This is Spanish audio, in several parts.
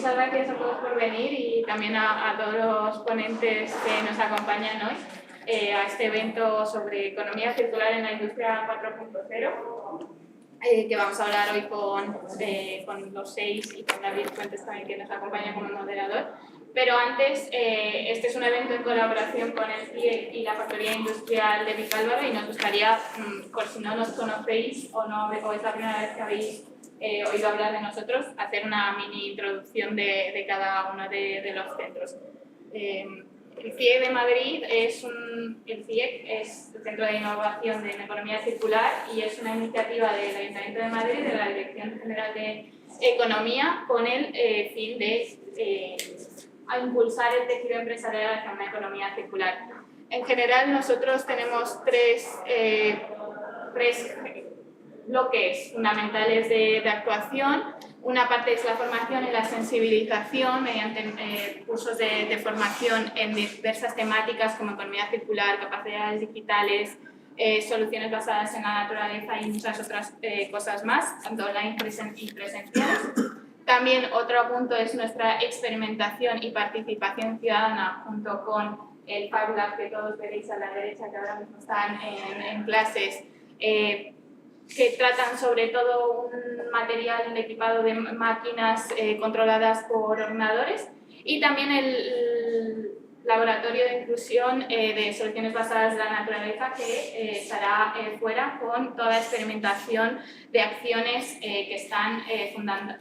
muchas gracias a todos por venir y también a todos los ponentes que nos acompañan hoy a este evento sobre economía circular en la industria 4.0, que vamos a hablar hoy con los 6 y con David Fuentes también, que nos acompaña como moderador. Pero antes, este es un evento en colaboración con el CIEC y la Factoría Industrial de Vicálvaro, y nos gustaría, por si no nos conocéis o es la primera vez que habéis oído hablar de nosotros, hacer una mini introducción de cada uno de los centros. El CIEC de Madrid el Centro de Innovación en Economía Circular, y es una iniciativa del Ayuntamiento de Madrid, de la Dirección General de Economía, con el fin de impulsar el tejido empresarial hacia una economía circular. En general, nosotros tenemos tres bloques fundamentales de actuación. Una parte es la formación y la sensibilización mediante cursos de formación en diversas temáticas como economía circular, capacidades digitales, soluciones basadas en la naturaleza y muchas otras cosas más, tanto online y presenciales. También otro punto es nuestra experimentación y participación ciudadana junto con el Fab Lab que todos veréis a la derecha, que ahora mismo están en clases, que tratan sobre todo un material equipado de máquinas controladas por ordenadores, y también el laboratorio de inclusión de soluciones basadas en la naturaleza, que estará fuera con toda experimentación de acciones que están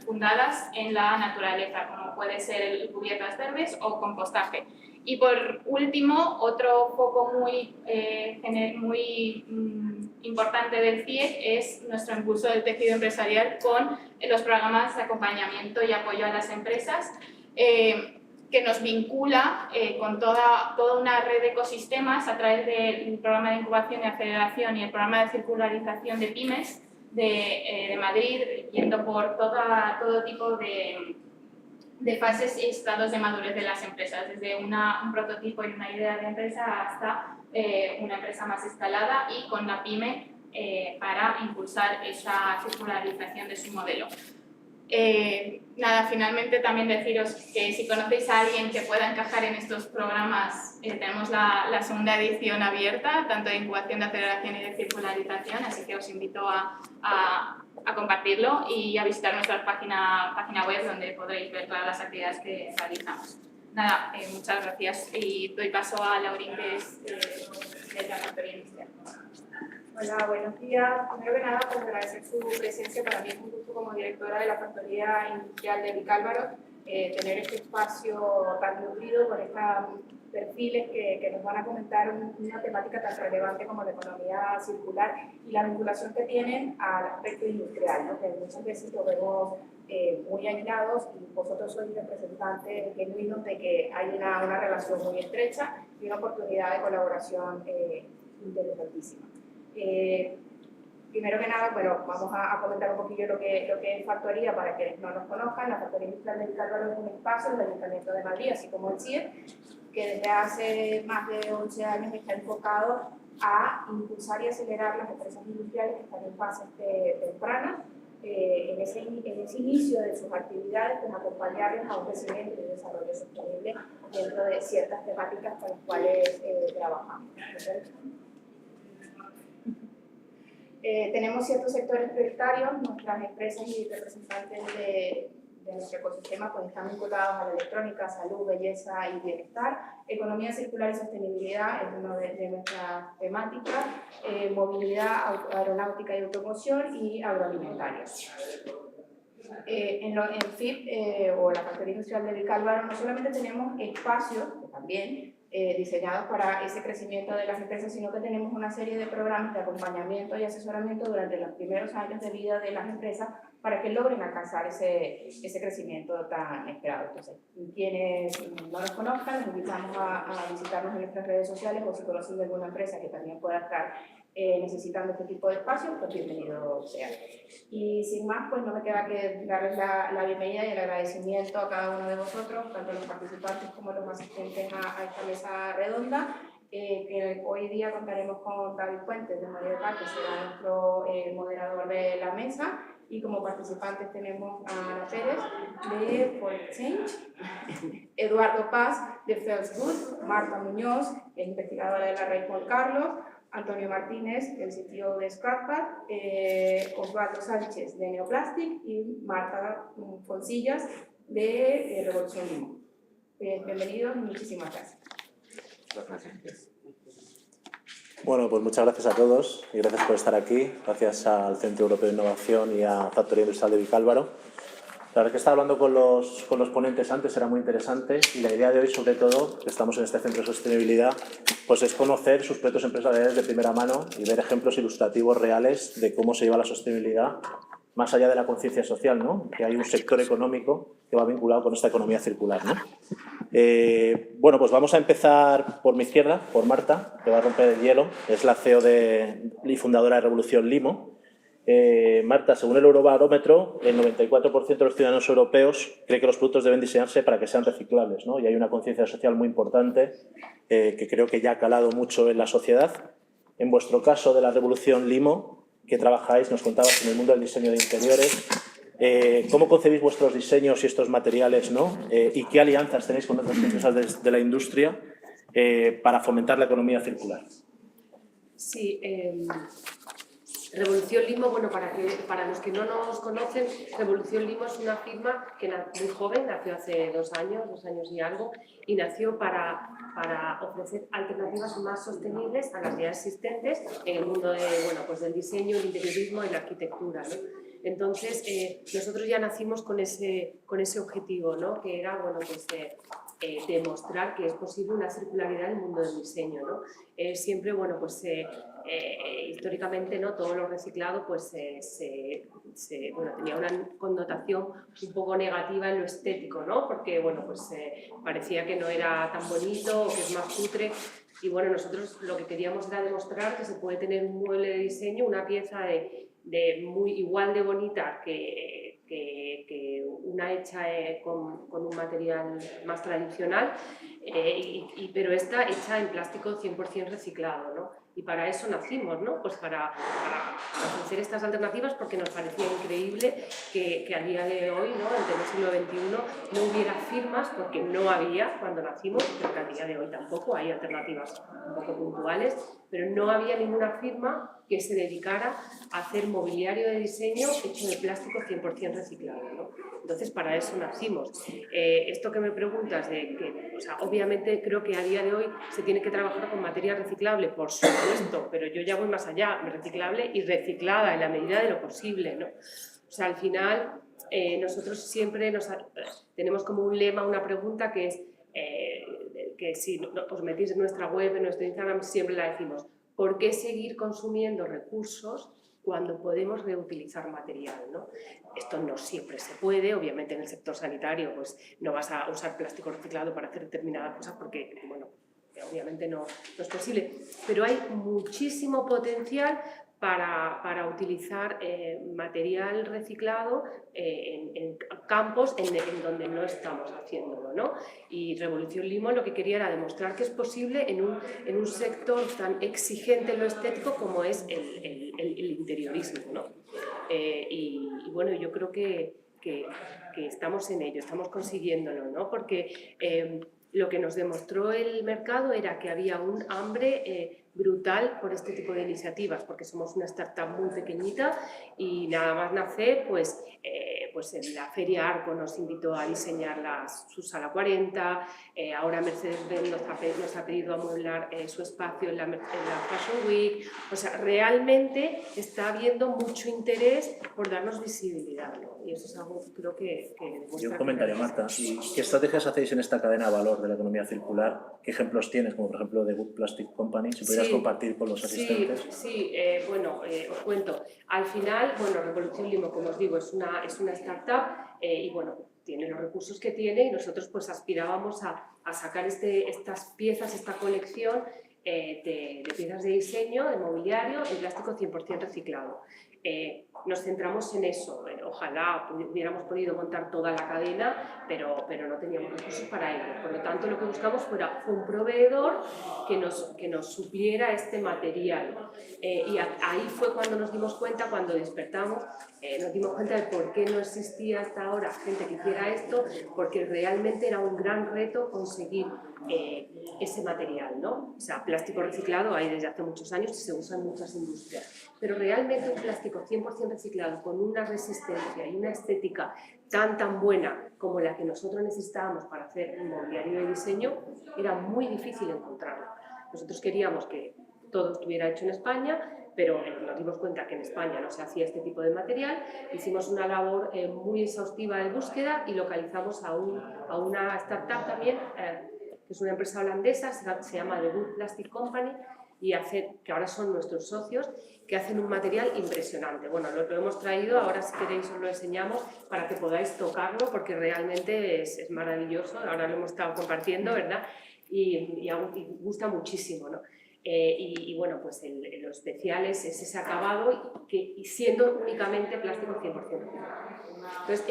fundadas en la naturaleza, como puede ser cubiertas verdes o compostaje. Y por último, otro foco muy importante del CIEC es nuestro impulso del tejido empresarial con los programas de acompañamiento y apoyo a las empresas, que nos vincula con toda una red de ecosistemas a través del programa de incubación y aceleración y el programa de circularización de pymes de Madrid, yendo por todo tipo de fases y estados de madurez de las empresas, desde un prototipo y una idea de empresa hasta una empresa más escalada y con la pyme para impulsar esa circularización de su modelo. Finalmente también deciros que si conocéis a alguien que pueda encajar en estos programas, tenemos la segunda edición abierta, tanto de incubación, de aceleración y de circularización, así que os invito a compartirlo y a visitar nuestra página web, donde podréis ver todas las actividades que realizamos. Muchas gracias y doy paso a Laurín, que es de la Factoría Industrial. Hola, buenos días. Primero que nada, pues agradecer su presencia. Para mí es un gusto, como directora de la Factoría Industrial de Vicálvaro, tener este espacio tan nutrido con estos perfiles que nos van a comentar una temática tan relevante como la economía circular y la vinculación que tienen al aspecto industrial, ¿no? Que muchas veces lo vemos muy aislados, y vosotros sois representantes genuinos de que hay una relación muy estrecha y una oportunidad de colaboración interesantísima. Primero que nada, bueno, vamos a comentar un poquillo lo que es Factoría para quienes no nos conozcan. La Factoría Industrial de Vicálvaro es un espacio del Ayuntamiento de Madrid, así como el CIEC, que desde hace más de 11 años está enfocado a impulsar y acelerar las empresas industriales que están en fases tempranas. En ese inicio de sus actividades, pues acompañarles a un crecimiento y un desarrollo sostenible dentro de ciertas temáticas con las cuales trabajamos. Tenemos ciertos sectores prioritarios. Nuestras empresas y representantes de nuestro ecosistema pues están vinculados a la electrónica, salud, belleza y bienestar. Economía circular y sostenibilidad es una de nuestras temáticas. Movilidad, aeronáutica y automoción, y agroalimentaria. En FIP o la Factoría Industrial de Vicálvaro no solamente tenemos espacios, que también diseñados para ese crecimiento de las empresas, sino que tenemos una serie de programas de acompañamiento y asesoramiento durante los primeros años de vida de las empresas para que logren alcanzar ese crecimiento tan esperado. Entonces, quienes no nos conozcan, les invitamos a visitarnos en nuestras redes sociales, o si conocen de alguna empresa que también pueda estar necesitando este tipo de espacios, pues bienvenido sea. Y sin más, pues no me queda que darles la bienvenida y el agradecimiento a cada uno de vosotros, tanto los participantes como los asistentes a esta mesa redonda, que hoy día contaremos con David Fuentes de Madrid, que será nuestro moderador de la mesa, y como participantes tenemos a Ana Pérez de For Change, Eduardo Paz de Feels Good, Marta Muñoz, que es investigadora de la Rey Juan Carlos, Antonio Martínez, el CTO de Scratpad, Osvaldo Sánchez de Neoplastic y Marta Foncillas de Revolución Limo. Bienvenidos y muchísimas gracias. Gracias. Bueno, pues muchas gracias a todos y gracias por estar aquí. Gracias al Centro Europeo de Innovación y a Factoría Industrial de Vicálvaro. La verdad que estaba hablando con los ponentes antes, era muy interesante, y la idea de hoy, sobre todo, que estamos en este Centro de Sostenibilidad, pues es conocer sus proyectos empresariales de primera mano y ver ejemplos ilustrativos reales de cómo se lleva la sostenibilidad más allá de la conciencia social, ¿no? Que hay un sector económico que va vinculado con esta economía circular, ¿no? Bueno, pues vamos a empezar por mi izquierda, por Marta, que va a romper el hielo. Es la CEO y fundadora de Revolución Limo. Marta, según el Eurobarómetro, el 94% de los ciudadanos europeos cree que los productos deben diseñarse para que sean reciclables, ¿no? Y hay una conciencia social muy importante que creo que ya ha calado mucho en la sociedad. En vuestro caso de la Revolución Limo, que trabajáis, nos contabas en el mundo del diseño de interiores, ¿cómo concebís vuestros diseños y estos materiales, ¿no? ¿Y qué alianzas tenéis con otras empresas de la industria para fomentar la economía circular? Sí, Revolución Limo, bueno, para los que no nos conocen, Revolución Limo es una firma que muy joven, nació hace 2 años y algo, y nació para ofrecer alternativas más sostenibles a las ya existentes en el mundo del diseño, el interiorismo y la arquitectura, ¿no? Entonces, nosotros ya nacimos con ese objetivo, ¿no? Que era, demostrar que es posible una circularidad en el mundo del diseño, ¿no? Siempre, históricamente, ¿no? Todo lo reciclado tenía una connotación un poco negativa en lo estético, ¿no? Porque parecía que no era tan bonito o que es más cutre. Y bueno, nosotros lo que queríamos era demostrar que se puede tener un mueble de diseño, una pieza muy igual de bonita que una hecha con un material más tradicional, pero esta hecha en plástico 100% reciclado, ¿no? Y para eso nacimos, ¿no? Pues para ofrecer estas alternativas, porque nos parecía increíble que a día de hoy, ¿no? En el siglo XXI, no hubiera firmas, porque no había cuando nacimos, pero que a día de hoy tampoco hay alternativas un poco puntuales, pero no había ninguna firma que se dedicara a hacer mobiliario de diseño hecho de plástico 100% reciclado, ¿no? Entonces, para eso nacimos. Esto que me preguntas, obviamente creo que a día de hoy se tiene que trabajar con materia reciclable, por supuesto, pero yo ya voy más allá, reciclable y reciclada en la medida de lo posible, ¿no? O sea, al final, nosotros siempre tenemos como un lema, una pregunta que es, que si os metís en nuestra web, en nuestro Instagram, siempre la decimos: ¿por qué seguir consumiendo recursos cuando podemos reutilizar material, ¿no? Esto no siempre se puede, obviamente en el sector sanitario pues no vas a usar plástico reciclado para hacer determinadas cosas porque, obviamente no es posible, pero hay muchísimo potencial para utilizar material reciclado en campos en donde no estamos haciéndolo, ¿no? Y Revolución Limo lo que quería era demostrar que es posible en un sector tan exigente en lo estético como es el interiorismo, ¿no? Y bueno, yo creo que estamos en ello, estamos consiguiéndolo, ¿no? Porque lo que nos demostró el mercado era que había un hambre brutal por este tipo de iniciativas, porque somos una startup muy pequeñita y nada más nacer, pues en la Feria Arco nos invitó a diseñar su sala 40, ahora Mercedes-Benz nos ha pedido amueblar su espacio en la Fashion Week. O sea, realmente está habiendo mucho interés por darnos visibilidad, ¿no? Y eso es algo que creo que demuestra. Y un comentario, Marta. ¿Qué estrategias hacéis en esta cadena de valor de la economía circular? ¿Qué ejemplos tienes, como por ejemplo de Good Plastic Company? Si pudieras compartir con los asistentes. Sí, os cuento. Al final, Revolución Limo, como os digo, es una startup y tiene los recursos que tiene, y nosotros pues aspirábamos a sacar estas piezas, esta colección de piezas de diseño, de mobiliario, en plástico 100% reciclado. nos centramos en eso. Ojalá hubiéramos podido montar toda la cadena, pero no teníamos recursos para ello. Por lo tanto, lo que buscamos fue un proveedor que nos supliera este material. Y ahí fue cuando nos dimos cuenta, cuando despertamos, nos dimos cuenta de por qué no existía hasta ahora gente que hiciera esto, porque realmente era un gran reto conseguir ese material, ¿no? O sea, plástico reciclado hay desde hace muchos años y se usa en muchas industrias, pero realmente un plástico 100% reciclado con una resistencia y una estética tan buena como la que nosotros necesitábamos para hacer un mobiliario de diseño era muy difícil encontrarlo. Nosotros queríamos que todo estuviera hecho en España, pero nos dimos cuenta que en España no se hacía este tipo de material. Hicimos una labor muy exhaustiva de búsqueda y localizamos a una startup también, que es una empresa holandesa, se llama The Wood Plastic Company, y que ahora son nuestros socios, que hacen un material impresionante. Bueno, lo hemos traído, ahora si queréis os lo enseñamos para que podáis tocarlo, porque realmente es maravilloso. Ahora lo hemos estado compartiendo, ¿verdad? Y gusta muchísimo, ¿no? Y bueno, pues lo especial es ese acabado y siendo únicamente plástico 100%. Entonces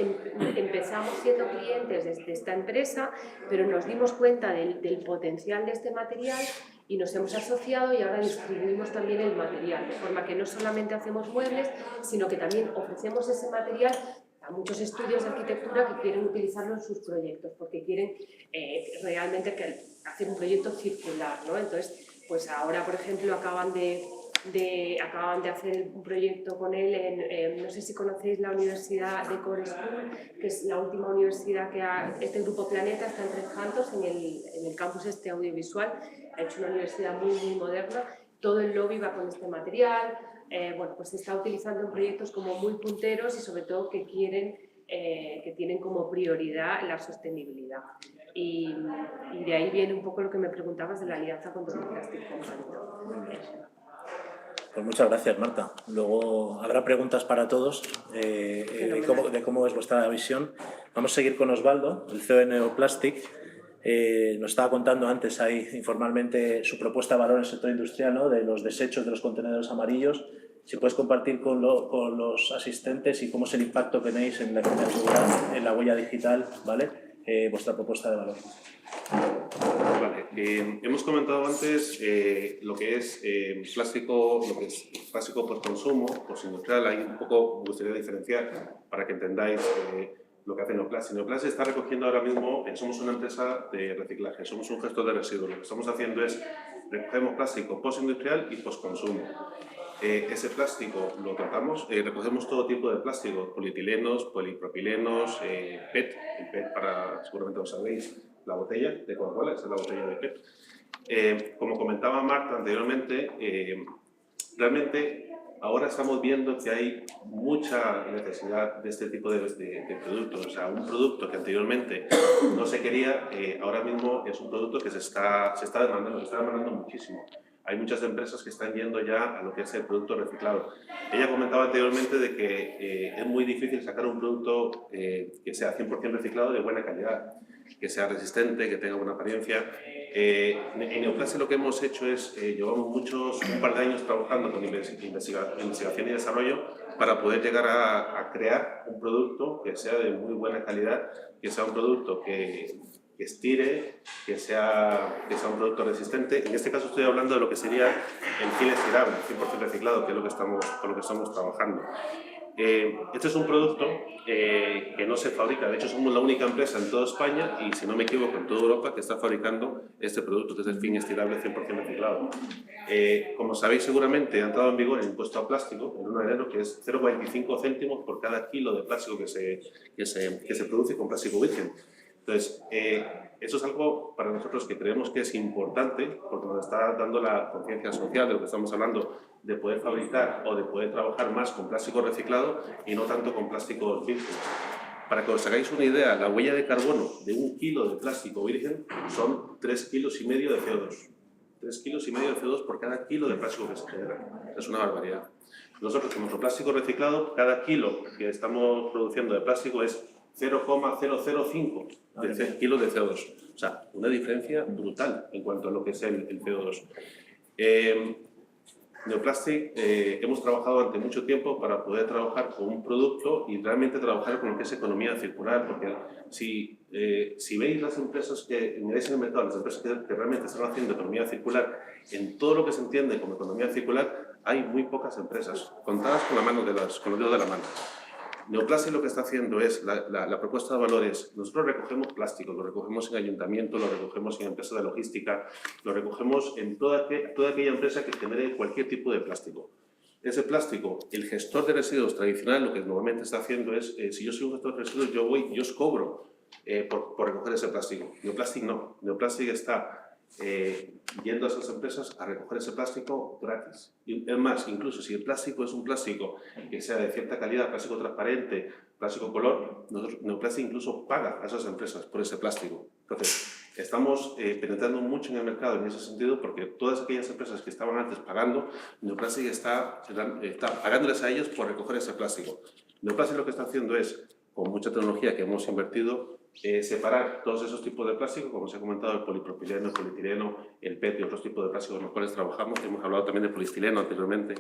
empezamos siendo clientes de esta empresa, pero nos dimos cuenta del potencial de este material y nos hemos asociado y ahora distribuimos también el material, de forma que no solamente hacemos muebles, sino que también ofrecemos ese material a muchos estudios de arquitectura que quieren utilizarlo en sus proyectos, porque quieren realmente hacer un proyecto circular, ¿no? Entonces, pues ahora, por ejemplo, acaban de hacer un proyecto con él no sé si conocéis la Universidad de Core School, que es la última universidad que este Grupo Planeta está en Tres Cantos, en el campus audiovisual. Ha hecho una universidad muy moderna, todo el lobby va con este material. Bueno, pues se está utilizando en proyectos como muy punteros y sobre todo que tienen como prioridad la sostenibilidad. Y de ahí viene un poco lo que me preguntabas de la alianza con The Plastic Company. Pues muchas gracias, Marta. Luego habrá preguntas para todos de cómo es vuestra visión. Vamos a seguir con Osvaldo, el CEO de Neoplastic. Nos estaba contando antes ahí informalmente su propuesta de valor en el sector industrial, ¿no? De los desechos de los contenedores amarillos. Si puedes compartir con los asistentes y cómo es el impacto que tenéis en la economía circular, en la huella digital, ¿vale? Vuestra propuesta de valor. Vale, hemos comentado antes lo que es plástico por consumo, postindustrial. Hay un poco, me gustaría diferenciar para que entendáis lo que hace Neoplastic. Neoplastic está recogiendo ahora mismo, somos una empresa de reciclaje, somos un gestor de residuos. Lo que estamos haciendo es recogemos plástico postindustrial y postconsumo. Ese plástico lo tratamos, recogemos todo tipo de plásticos, polietilenos, polipropilenos, PET, el PET seguramente lo sabéis, la botella de Coca-Cola, esa es la botella de PET. Como comentaba Marta anteriormente, realmente ahora estamos viendo que hay mucha necesidad de este tipo de productos. O sea, un producto que anteriormente no se quería, ahora mismo es un producto que se está demandando muchísimo. Hay muchas empresas que están yendo ya a lo que es el producto reciclado. Ella comentaba anteriormente de que es muy difícil sacar un producto que sea 100% reciclado de buena calidad, que sea resistente, que tenga buena apariencia. En Neoplastic lo que hemos hecho es, llevamos un par de años trabajando con investigación y desarrollo para poder llegar a crear un producto que sea de muy buena calidad, que sea un producto que estire, que sea un producto resistente. En este caso estoy hablando de lo que sería el fil estirable, 100% reciclado, que es con lo que estamos trabajando. Este es un producto que no se fabrica, de hecho somos la única empresa en toda España y, si no me equivoco, en toda Europa que está fabricando este producto, que es el fil estirable 100% reciclado. Como sabéis seguramente ha entrado en vigor el impuesto a plástico el 1 de enero, que es 0,25 céntimos por cada kilo de plástico que se produce con plástico virgen. Entonces, eso es algo para nosotros que creemos que es importante, porque nos está dando la conciencia social de lo que estamos hablando, de poder fabricar o de poder trabajar más con plástico reciclado y no tanto con plásticos virgen. Para que os hagáis una idea, la huella de carbono de 1 kilo de plástico virgen son 3,5 kilos de CO2. 3,5 kilos de CO2 por cada kilo de plástico que se genera. Es una barbaridad. Nosotros, con nuestro plástico reciclado, cada kilo que estamos produciendo de plástico es 0,005 kilos de CO2. O sea, una diferencia brutal en cuanto a lo que es el CO2. Neoplastic hemos trabajado durante mucho tiempo para poder trabajar con un producto y realmente trabajar con lo que es economía circular, porque si veis las empresas que miráis en el mercado, las empresas que realmente están haciendo economía circular, en todo lo que se entiende como economía circular, hay muy pocas empresas, contadas con los dedos de la mano. Neoplastic lo que está haciendo es, la propuesta de valores, nosotros recogemos plástico, lo recogemos en ayuntamientos, lo recogemos en empresas de logística, lo recogemos en toda aquella empresa que genere cualquier tipo de plástico. Ese plástico, el gestor de residuos tradicional lo que normalmente está haciendo es, si yo soy un gestor de residuos, yo os cobro por recoger ese plástico. Neoplastic no, Neoplastic está yendo a esas empresas a recoger ese plástico gratis. Y es más, incluso si el plástico es un plástico que sea de cierta calidad, plástico transparente, plástico color, Neoplastic incluso paga a esas empresas por ese plástico. Entonces, estamos penetrando mucho en el mercado en ese sentido porque todas aquellas empresas que estaban antes pagando, Neoplastic está pagándoles a ellos por recoger ese plástico. Neoplastic lo que está haciendo es, con mucha tecnología que hemos invertido, separar todos esos tipos de plástico, como se ha comentado, el polipropileno, el polietileno, el PET y otros tipos de plásticos con los cuales trabajamos. Hemos hablado también de polistileno anteriormente.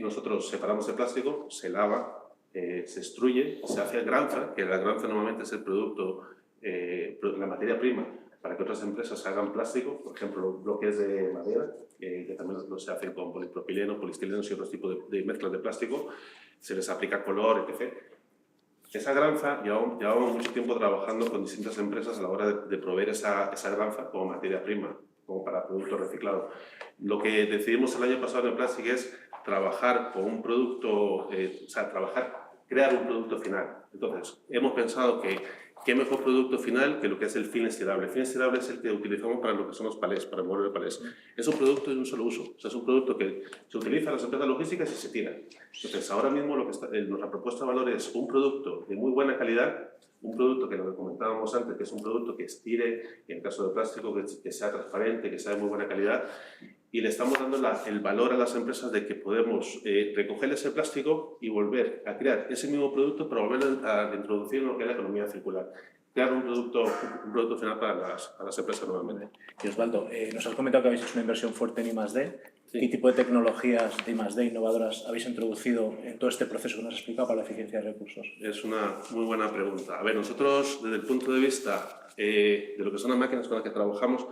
Nosotros separamos el plástico, se lava, se extruye, se hace granza, que la granza normalmente es el producto, la materia prima para que otras empresas hagan plástico, por ejemplo, bloques de madera, que también se hacen con polipropileno, polistilenos y otros tipos de mezclas de plástico, se les aplica color, etc. Esa granza, llevamos mucho tiempo trabajando con distintas empresas a la hora de proveer esa granza como materia prima, como para producto reciclado. Lo que decidimos el año pasado en el Plastic es trabajar con un producto, crear un producto final. Entonces, hemos pensado que qué mejor producto final que lo que es el film estirable. El film estirable es el que utilizamos para lo que son los palés, para mover el palés. Es un producto de un solo uso, o sea, es un producto que se utiliza en las empresas logísticas y se tira. Entonces, ahora mismo nuestra propuesta de valor es un producto de muy buena calidad, un producto que lo que comentábamos antes, que es un producto que estire, en el caso de plástico, que sea transparente, que sea de muy buena calidad, y le estamos dando el valor a las empresas de que podemos recoger ese plástico y volver a crear ese mismo producto, pero volver a introducir en lo que es la economía circular. Crear un producto final para las empresas nuevamente. Y Osvaldo, nos has comentado que habéis hecho una inversión fuerte en I+D. Sí. ¿Qué tipo de tecnologías de I+D innovadoras habéis introducido en todo este proceso que nos has explicado para la eficiencia de recursos? Es una muy buena pregunta. A ver, nosotros desde el punto de vista de lo que son las máquinas con las que trabajamos,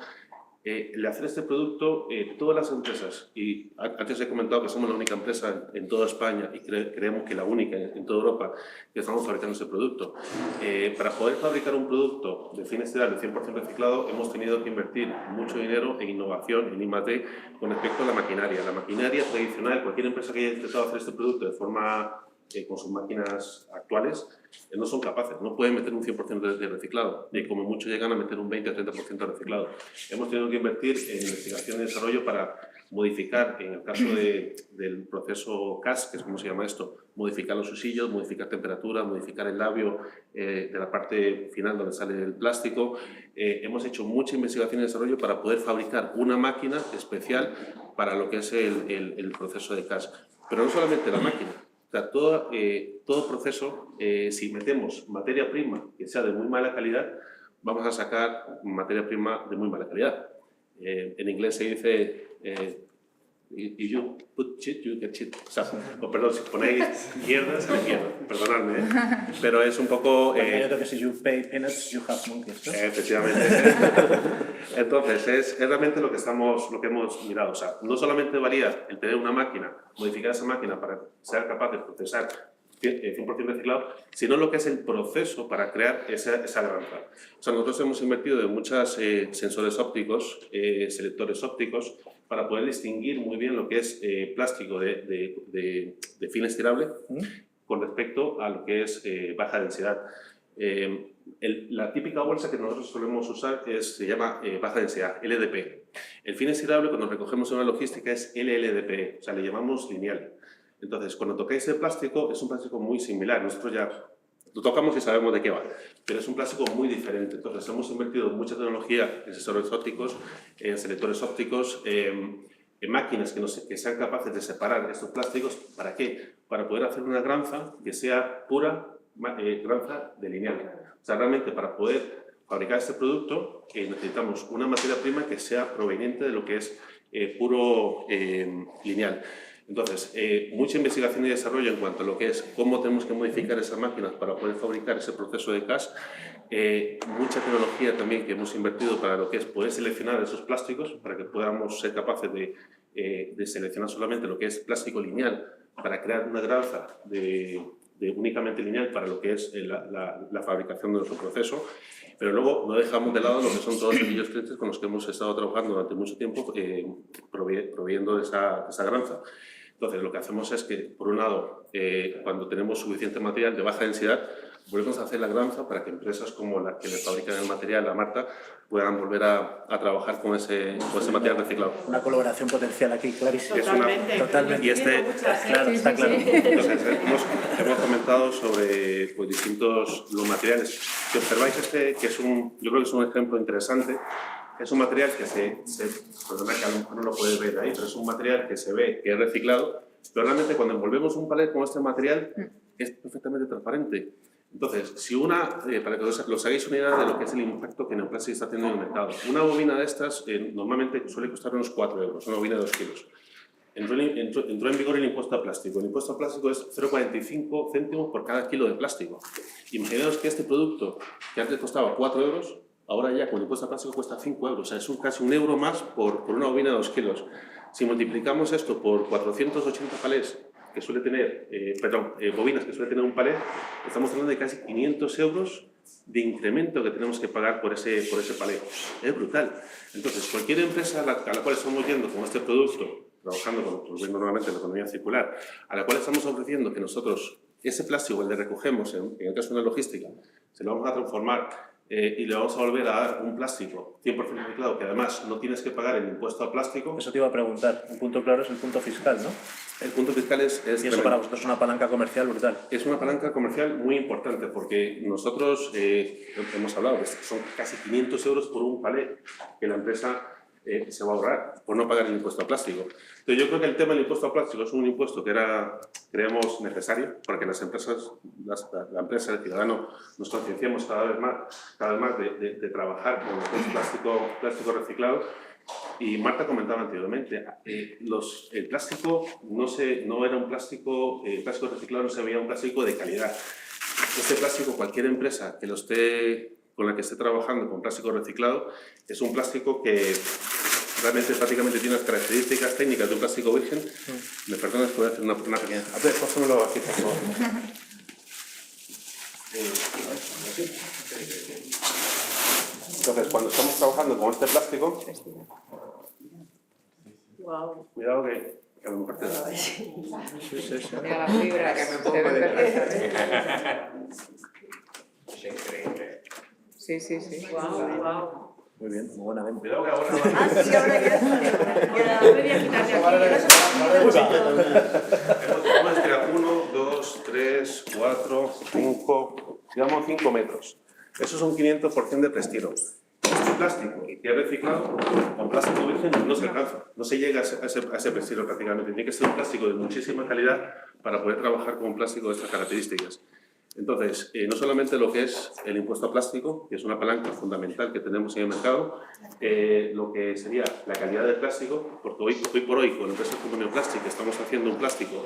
el hacer este producto, todas las empresas, y antes he comentado que somos la única empresa en toda España y creemos que la única en toda Europa que estamos fabricando este producto. Para poder fabricar un producto de fin estirable 100% reciclado hemos tenido que invertir mucho dinero en innovación, en I+D, con respecto a la maquinaria. La maquinaria tradicional, cualquier empresa que haya intentado hacer este producto de forma con sus máquinas actuales, no son capaces, no pueden meter un 100% de reciclado, y como mucho llegan a meter un 20 o 30% de reciclado. Hemos tenido que invertir en investigación y desarrollo para modificar, en el caso del proceso CAS, que es como se llama esto, modificar los usillos, modificar temperatura, modificar el labio de la parte final donde sale el plástico. Hemos hecho mucha investigación y desarrollo para poder fabricar una máquina especial para lo que es el proceso de CAS. Pero no solamente la máquina. O sea, todo proceso, si metemos materia prima que sea de muy mala calidad, vamos a sacar materia prima de muy mala calidad. En inglés se dice, if you put shit, you get shit. O sea, perdón, si ponéis mierda, sale mierda. Perdonadme, pero es un poco... Yo creo que si you pay peanuts, you have monkeys, ¿no? Efectivamente. Entonces, es realmente lo que hemos mirado. O sea, no solamente valía el tener una máquina, modificar esa máquina para ser capaz de procesar 100% reciclado, sino lo que es el proceso para crear esa granza. O sea, nosotros hemos invertido en muchos sensores ópticos, selectores ópticos, para poder distinguir muy bien lo que es plástico de film estirable con respecto a lo que es baja densidad. La típica bolsa que nosotros solemos usar se llama baja densidad, LDP. El film estirable, cuando recogemos en una logística, es LLDP, o sea, le llamamos lineal. Entonces, cuando tocáis el plástico, es un plástico muy similar. Nosotros ya lo tocamos y sabemos de qué va, pero es un plástico muy diferente. Entonces, hemos invertido mucha tecnología en sensores ópticos, en selectores ópticos, en máquinas que sean capaces de separar estos plásticos. ¿Para qué? Para poder hacer una granza que sea pura granza de lineal. O sea, realmente para poder fabricar este producto necesitamos una materia prima que sea proveniente de lo que es puro lineal. Entonces, mucha investigación y desarrollo en cuanto a lo que es cómo tenemos que modificar esas máquinas para poder fabricar ese proceso de CAS. Mucha tecnología también que hemos invertido para lo que es poder seleccionar esos plásticos, para que podamos ser capaces de seleccionar solamente lo que es plástico lineal, para crear una granza de únicamente lineal para lo que es la fabricación de nuestro proceso. Pero luego no dejamos de lado lo que son todos aquellos clientes con los que hemos estado trabajando durante mucho tiempo proveyendo de esa granza. Entonces, lo que hacemos es que, por un lado, cuando tenemos suficiente material de baja densidad, volvemos a hacer la granza para que empresas como la que le fabrican el material, la Marta, puedan volver a trabajar con ese material reciclado. Una colaboración potencial aquí, clarísima. Totalmente. Y Claro, está claro. Entonces, hemos comentado sobre pues, distintos los materiales. Si observáis que es yo creo que es un ejemplo interesante. Es un material que perdona que a lo mejor no lo podéis ver ahí, pero es un material que se ve que es reciclado, pero realmente cuando envolvemos un palet con este material es perfectamente transparente. Entonces, para que os hagáis una idea de lo que es el impacto que Neoplastic está teniendo en el mercado, una bobina de estas normalmente suele costar unos 4 euros, una bobina de 2 kilos. Entró en vigor el impuesto a plástico. El impuesto a plástico es 0,45 céntimos por cada kilo de plástico. Imaginaos que este producto, que antes costaba 4 euros, ahora ya con el impuesto a plástico cuesta 5 euros. O sea, es casi un euro más por una bobina de 2 kilos. Si multiplicamos esto por 480 palés que suele tener, bobinas que suele tener un palet, estamos hablando de casi 500 euros de incremento que tenemos que pagar por ese palet. Es brutal. Entonces, cualquier empresa a la cual estamos yendo con este producto, trabajando normalmente en la economía circular, a la cual estamos ofreciendo que nosotros ese plástico, el de recogemos, en el caso de una logística, se lo vamos a transformar y le vamos a volver a dar un plástico 100% reciclado, que además no tienes que pagar el impuesto al plástico. Eso te iba a preguntar. Un punto claro es el punto fiscal, ¿no? El punto fiscal es y eso tremendo. para vosotros es una palanca comercial brutal. Es una palanca comercial muy importante porque nosotros hemos hablado de que son casi 500 euros por un palé que la empresa se va a ahorrar por no pagar el impuesto al plástico. Entonces, yo creo que el tema del impuesto al plástico es un impuesto que creemos necesario para que las empresas, la empresa, el ciudadano, nos concienciemos cada vez más de trabajar con lo que es plástico reciclado. Y Marta comentaba anteriormente, el plástico no era un plástico, el plástico reciclado no se veía un plástico de calidad. Este plástico, cualquier empresa con la que esté trabajando con plástico reciclado, es un plástico que realmente prácticamente tiene las características técnicas de un plástico virgen. Me perdonas que voy a hacer una pequeña... A ver, pásamelo aquí, por favor. Entonces, cuando estamos trabajando con este plástico, cuidado que a lo mejor te da. Mira la fibra que me puede ver. Sí. Wow. Muy bien, muy buena venta. Cuidado que ahora no Ah, sí, ahora ya. Me voy a quitar de aquí. Hemos estirado 1, 2, 3, 4, 5, digamos 5 metros. Eso es un 500% de prestiro. Este plástico que es reciclado, con plástico virgen no se alcanza, no se llega a ese prestiro prácticamente. Tiene que ser un plástico de muchísima calidad para poder trabajar con un plástico de estas características. Entonces, no solamente lo que es el impuesto a plástico, que es una palanca fundamental que tenemos en el mercado, lo que sería la calidad del plástico, porque hoy por hoy con empresas como Neoplastic estamos haciendo un plástico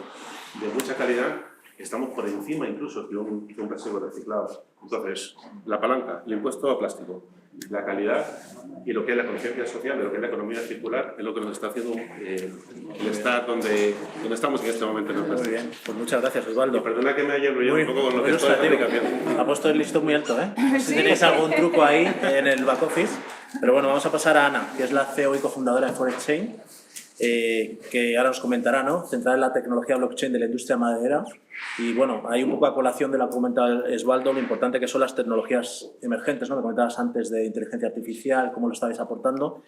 de mucha calidad, estamos por encima incluso que un plástico reciclado. Entonces, la palanca, el impuesto a plástico, la calidad y lo que es la conciencia social de lo que es la economía circular es lo que nos está haciendo el estar donde estamos en este momento en el Muy plástico. bien, pues muchas gracias, Osvaldo. Y perdona que me haya enrollado un poco con lo que es toda la explicación. Ha puesto el listón muy alto, ¿eh? No sé si tenéis algún truco ahí en el back office. Pero bueno, vamos a pasar a Ana, que es la CEO y cofundadora de ForExchange, que ahora nos comentará, ¿no? Centrada en la tecnología blockchain de la industria maderera. Y bueno, hay un poco a colación de la que comentaba Osvaldo, lo importante que son las tecnologías emergentes, ¿no? Me comentabas antes de inteligencia artificial, cómo lo estabais aportando.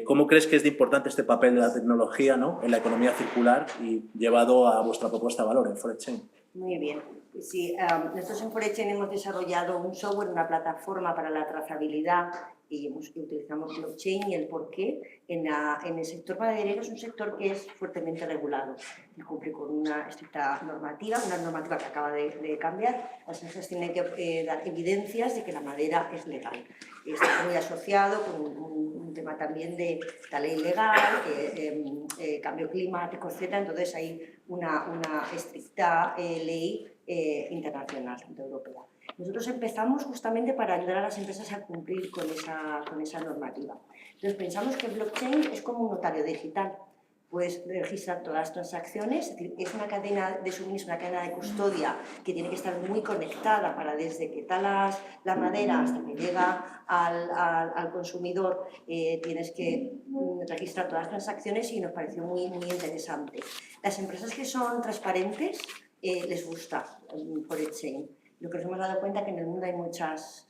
¿Cómo crees que es de importante este papel de la tecnología, ¿no? En la economía circular y llevado a vuestra propuesta de valor en ForExchange? Muy bien. Sí, nosotros en ForExchange hemos desarrollado un software, una plataforma para la trazabilidad y utilizamos blockchain y el porqué. En el sector maderero es un sector que es fuertemente regulado y cumple con una estricta normativa, una normativa que acaba de cambiar. Las empresas tienen que dar evidencias de que la madera es legal. Está muy asociado con un tema también de la ley legal, cambio climático, etc. Entonces hay una estricta ley internacional, tanto europea. Nosotros empezamos justamente para ayudar a las empresas a cumplir con esa normativa. Entonces pensamos que blockchain es como un notario digital. Puedes registrar todas las transacciones, es decir, es una cadena de suministro, una cadena de custodia que tiene que estar muy conectada para desde que talas la madera hasta que llega al consumidor, tienes que registrar todas las transacciones y nos pareció muy interesante. Las empresas que son transparentes les gusta Forechain. Lo que nos hemos dado cuenta es que en el mundo hay muchos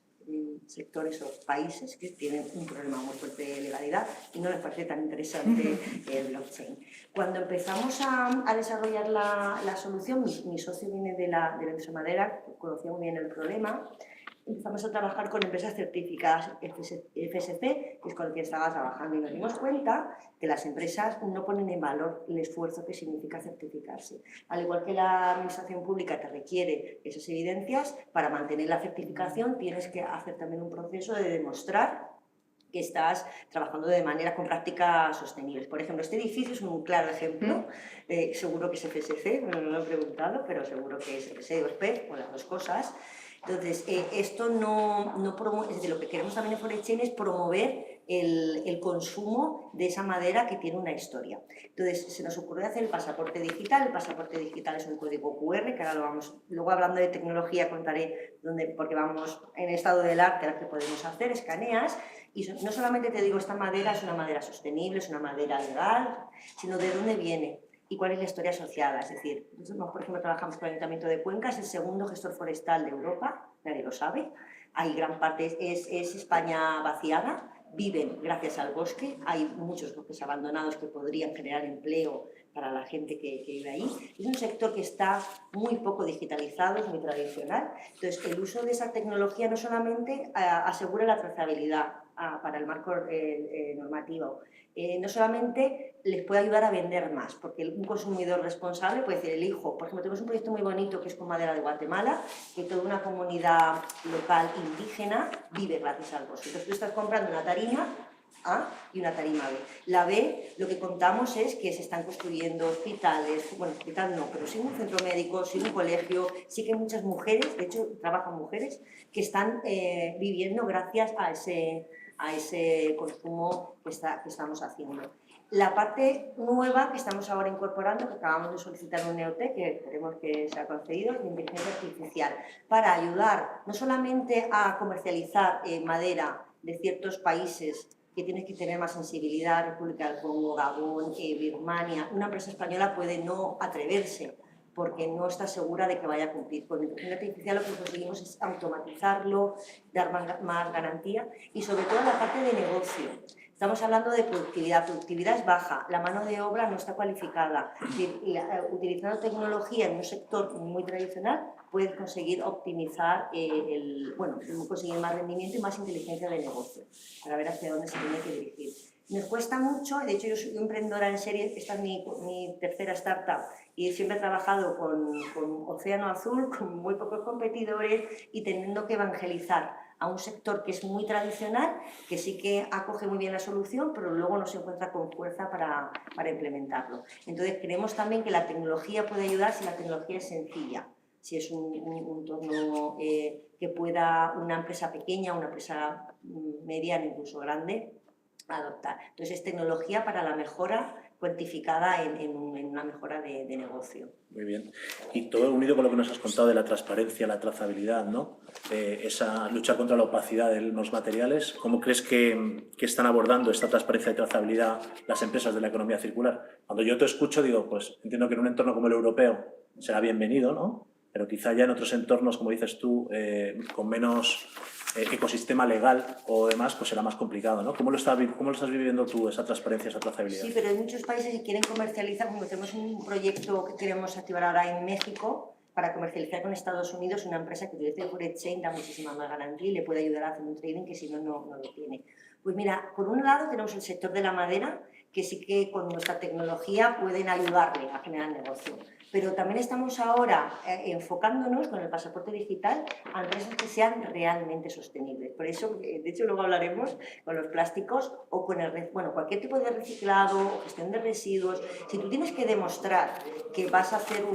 sectores o países que tienen un problema muy fuerte de legalidad y no les parece tan interesante el blockchain. Cuando empezamos a desarrollar la solución, mi socio viene de la industria madera, conocía muy bien el problema. Empezamos a trabajar con empresas certificadas FSC, que es con el que estaba trabajando, y nos dimos cuenta que las empresas no ponen en valor el esfuerzo que significa certificarse. Al igual que la administración pública te requiere esas evidencias, para mantener la certificación tienes que hacer también un proceso de demostrar que estás trabajando de manera con prácticas sostenibles. Por ejemplo, este edificio es un claro ejemplo, seguro que es FSC, no lo he preguntado, pero seguro que es FSC o SPEC, o las dos cosas. Entonces, esto no promueve, es decir, lo que queremos también en Forechain es promover el consumo de esa madera que tiene una historia. Entonces, se nos ocurrió hacer el pasaporte digital. El pasaporte digital es un código QR, que ahora lo vamos, luego hablando de tecnología contaré porque vamos en estado del arte a ver qué podemos hacer, escaneas, y no solamente te digo esta madera es una madera sostenible, es una madera legal, sino de dónde viene y cuál es la historia asociada. Es decir, nosotros, por ejemplo, trabajamos con el Ayuntamiento de Cuenca, es el segundo gestor forestal de Europa, nadie lo sabe, hay gran parte, es España vaciada, viven gracias al bosque, hay muchos bosques abandonados que podrían generar empleo para la gente que vive ahí. Es un sector que está muy poco digitalizado, es muy tradicional. Entonces, el uso de esa tecnología no solamente asegura la trazabilidad para el marco normativo, no solamente les puede ayudar a vender más, porque un consumidor responsable puede decir, elijo, por ejemplo, tenemos un proyecto muy bonito que es con madera de Guatemala, que toda una comunidad local indígena vive gracias al bosque. Entonces tú estás comprando una tarima A y una tarima B. La B, lo que contamos es que se están construyendo hospitales, bueno, hospital no, pero sí un centro médico, sí un colegio, sí que hay muchas mujeres, de hecho trabajan mujeres, que están viviendo gracias a ese consumo que estamos haciendo. La parte nueva que estamos ahora incorporando, que acabamos de solicitar un NEOT, que esperemos que sea concedido, es de inteligencia artificial, para ayudar no solamente a comercializar madera de ciertos países que tienes que tener más sensibilidad, República del Congo, Gabón, Birmania. Una empresa española puede no atreverse porque no está segura de que vaya a cumplir. Con la inteligencia artificial lo que conseguimos es automatizarlo, dar más garantía y sobre todo la parte de negocio. Estamos hablando de productividad. Productividad es baja, la mano de obra no está cualificada. Utilizando tecnología en un sector muy tradicional puedes conseguir optimizar, conseguir más rendimiento y más inteligencia de negocio para ver hacia dónde se tiene que dirigir. Nos cuesta mucho, de hecho yo soy emprendedora en serie, esta es mi tercera startup y siempre he trabajado con océano azul, con muy pocos competidores y teniendo que evangelizar a un sector que es muy tradicional, que sí que acoge muy bien la solución, pero luego no se encuentra con fuerza para implementarlo. Entonces creemos también que la tecnología puede ayudar si la tecnología es sencilla, si es un entorno que pueda una empresa pequeña, una empresa mediana, incluso grande, adoptar. Entonces es tecnología para la mejora cuantificada en una mejora de negocio. Muy bien. Y todo unido con lo que nos has contado de la transparencia, la trazabilidad, ¿no? Esa lucha contra la opacidad de los materiales, ¿cómo crees que están abordando esta transparencia y trazabilidad las empresas de la economía circular? Cuando yo te escucho digo, pues entiendo que en un entorno como el europeo será bienvenido, ¿no? Pero quizá ya en otros entornos, como dices tú, con menos ecosistema legal o demás, pues será más complicado, ¿no? ¿Cómo lo estás viviendo tú, esa transparencia, esa trazabilidad? Sí, pero hay muchos países que quieren comercializar, como tenemos un proyecto que queremos activar ahora en México, para comercializar con Estados Unidos, una empresa que utilice Forechain da muchísima más garantía y le puede ayudar a hacer un trading que si no, no lo tiene. Pues mira, por un lado tenemos el sector de la madera, que sí que con nuestra tecnología pueden ayudarle a generar negocio. Pero también estamos ahora enfocándonos con el pasaporte digital a empresas que sean realmente sostenibles. Por eso, de hecho, luego hablaremos con los plásticos o con cualquier tipo de reciclado o gestión de residuos. Si tú tienes que demostrar que vas a hacer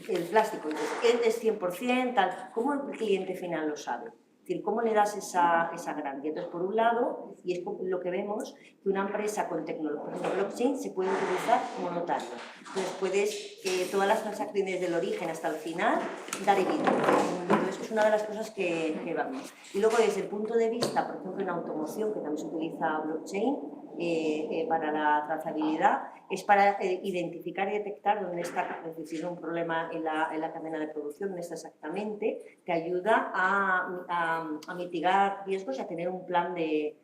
el plástico es 100%, tal, ¿cómo el cliente final lo sabe? Es decir, ¿cómo le das esa garantía? Entonces, por un lado, y es lo que vemos, que una empresa con tecnología, por ejemplo, blockchain, se puede utilizar como notario. Entonces, puedes, todas las transacciones del origen hasta el final, dar evidencia. Entonces, es una de las cosas que vamos. Y luego, desde el punto de vista, por ejemplo, en automoción, que también se utiliza blockchain, para la trazabilidad, es para identificar y detectar dónde está, es decir, un problema en la cadena de producción, dónde está exactamente, te ayuda a mitigar riesgos y a tener un plan de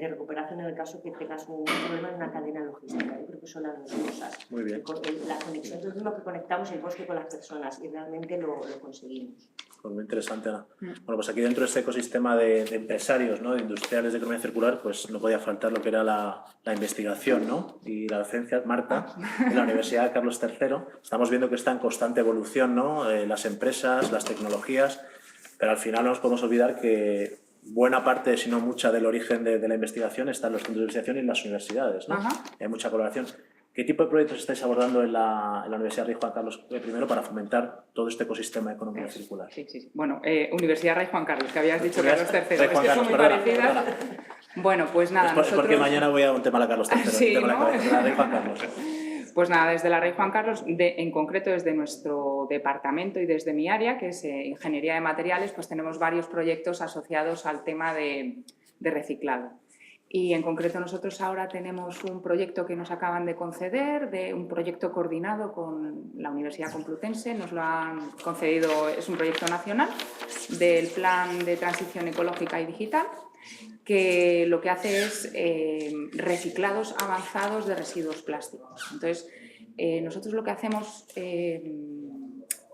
recuperación en el caso que tengas un problema en una cadena logística. Yo creo que son las dos cosas. Muy bien. La conexión, es lo que conectamos el bosque con las personas y realmente lo conseguimos. Pues muy interesante, Ana. Bueno, pues aquí dentro de este ecosistema de empresarios, ¿no?, de industriales de economía circular, pues no podía faltar lo que era la investigación, ¿no?, y la docencia. Marta, en la Universidad Carlos III, estamos viendo que está en constante evolución, ¿no?, las empresas, las tecnologías, pero al final no nos podemos olvidar que buena parte, si no mucha, del origen de la investigación está en los centros de investigación y en las universidades, ¿no? Hay mucha colaboración. ¿Qué tipo de proyectos estáis abordando en la Universidad Rey Juan Carlos I para fomentar todo este ecosistema de economía circular? Sí. Bueno, Universidad Rey Juan Carlos, que habías dicho Carlos III, Rey Juan es que son muy parecidas. Perdona. Bueno, pues nada, Es porque mañana voy a un tema de la Carlos III, Sí, tema ¿no? de la Rey Juan Carlos. Pues nada, desde la Rey Juan Carlos, en concreto desde nuestro departamento y desde mi área, que es Ingeniería de Materiales, pues tenemos varios proyectos asociados al tema de reciclado. Y en concreto nosotros ahora tenemos un proyecto que nos acaban de conceder, un proyecto coordinado con la Universidad Complutense, nos lo han concedido, es un proyecto nacional del Plan de Transición Ecológica y Digital, que lo que hace es reciclados avanzados de residuos plásticos. Entonces, nosotros lo que hacemos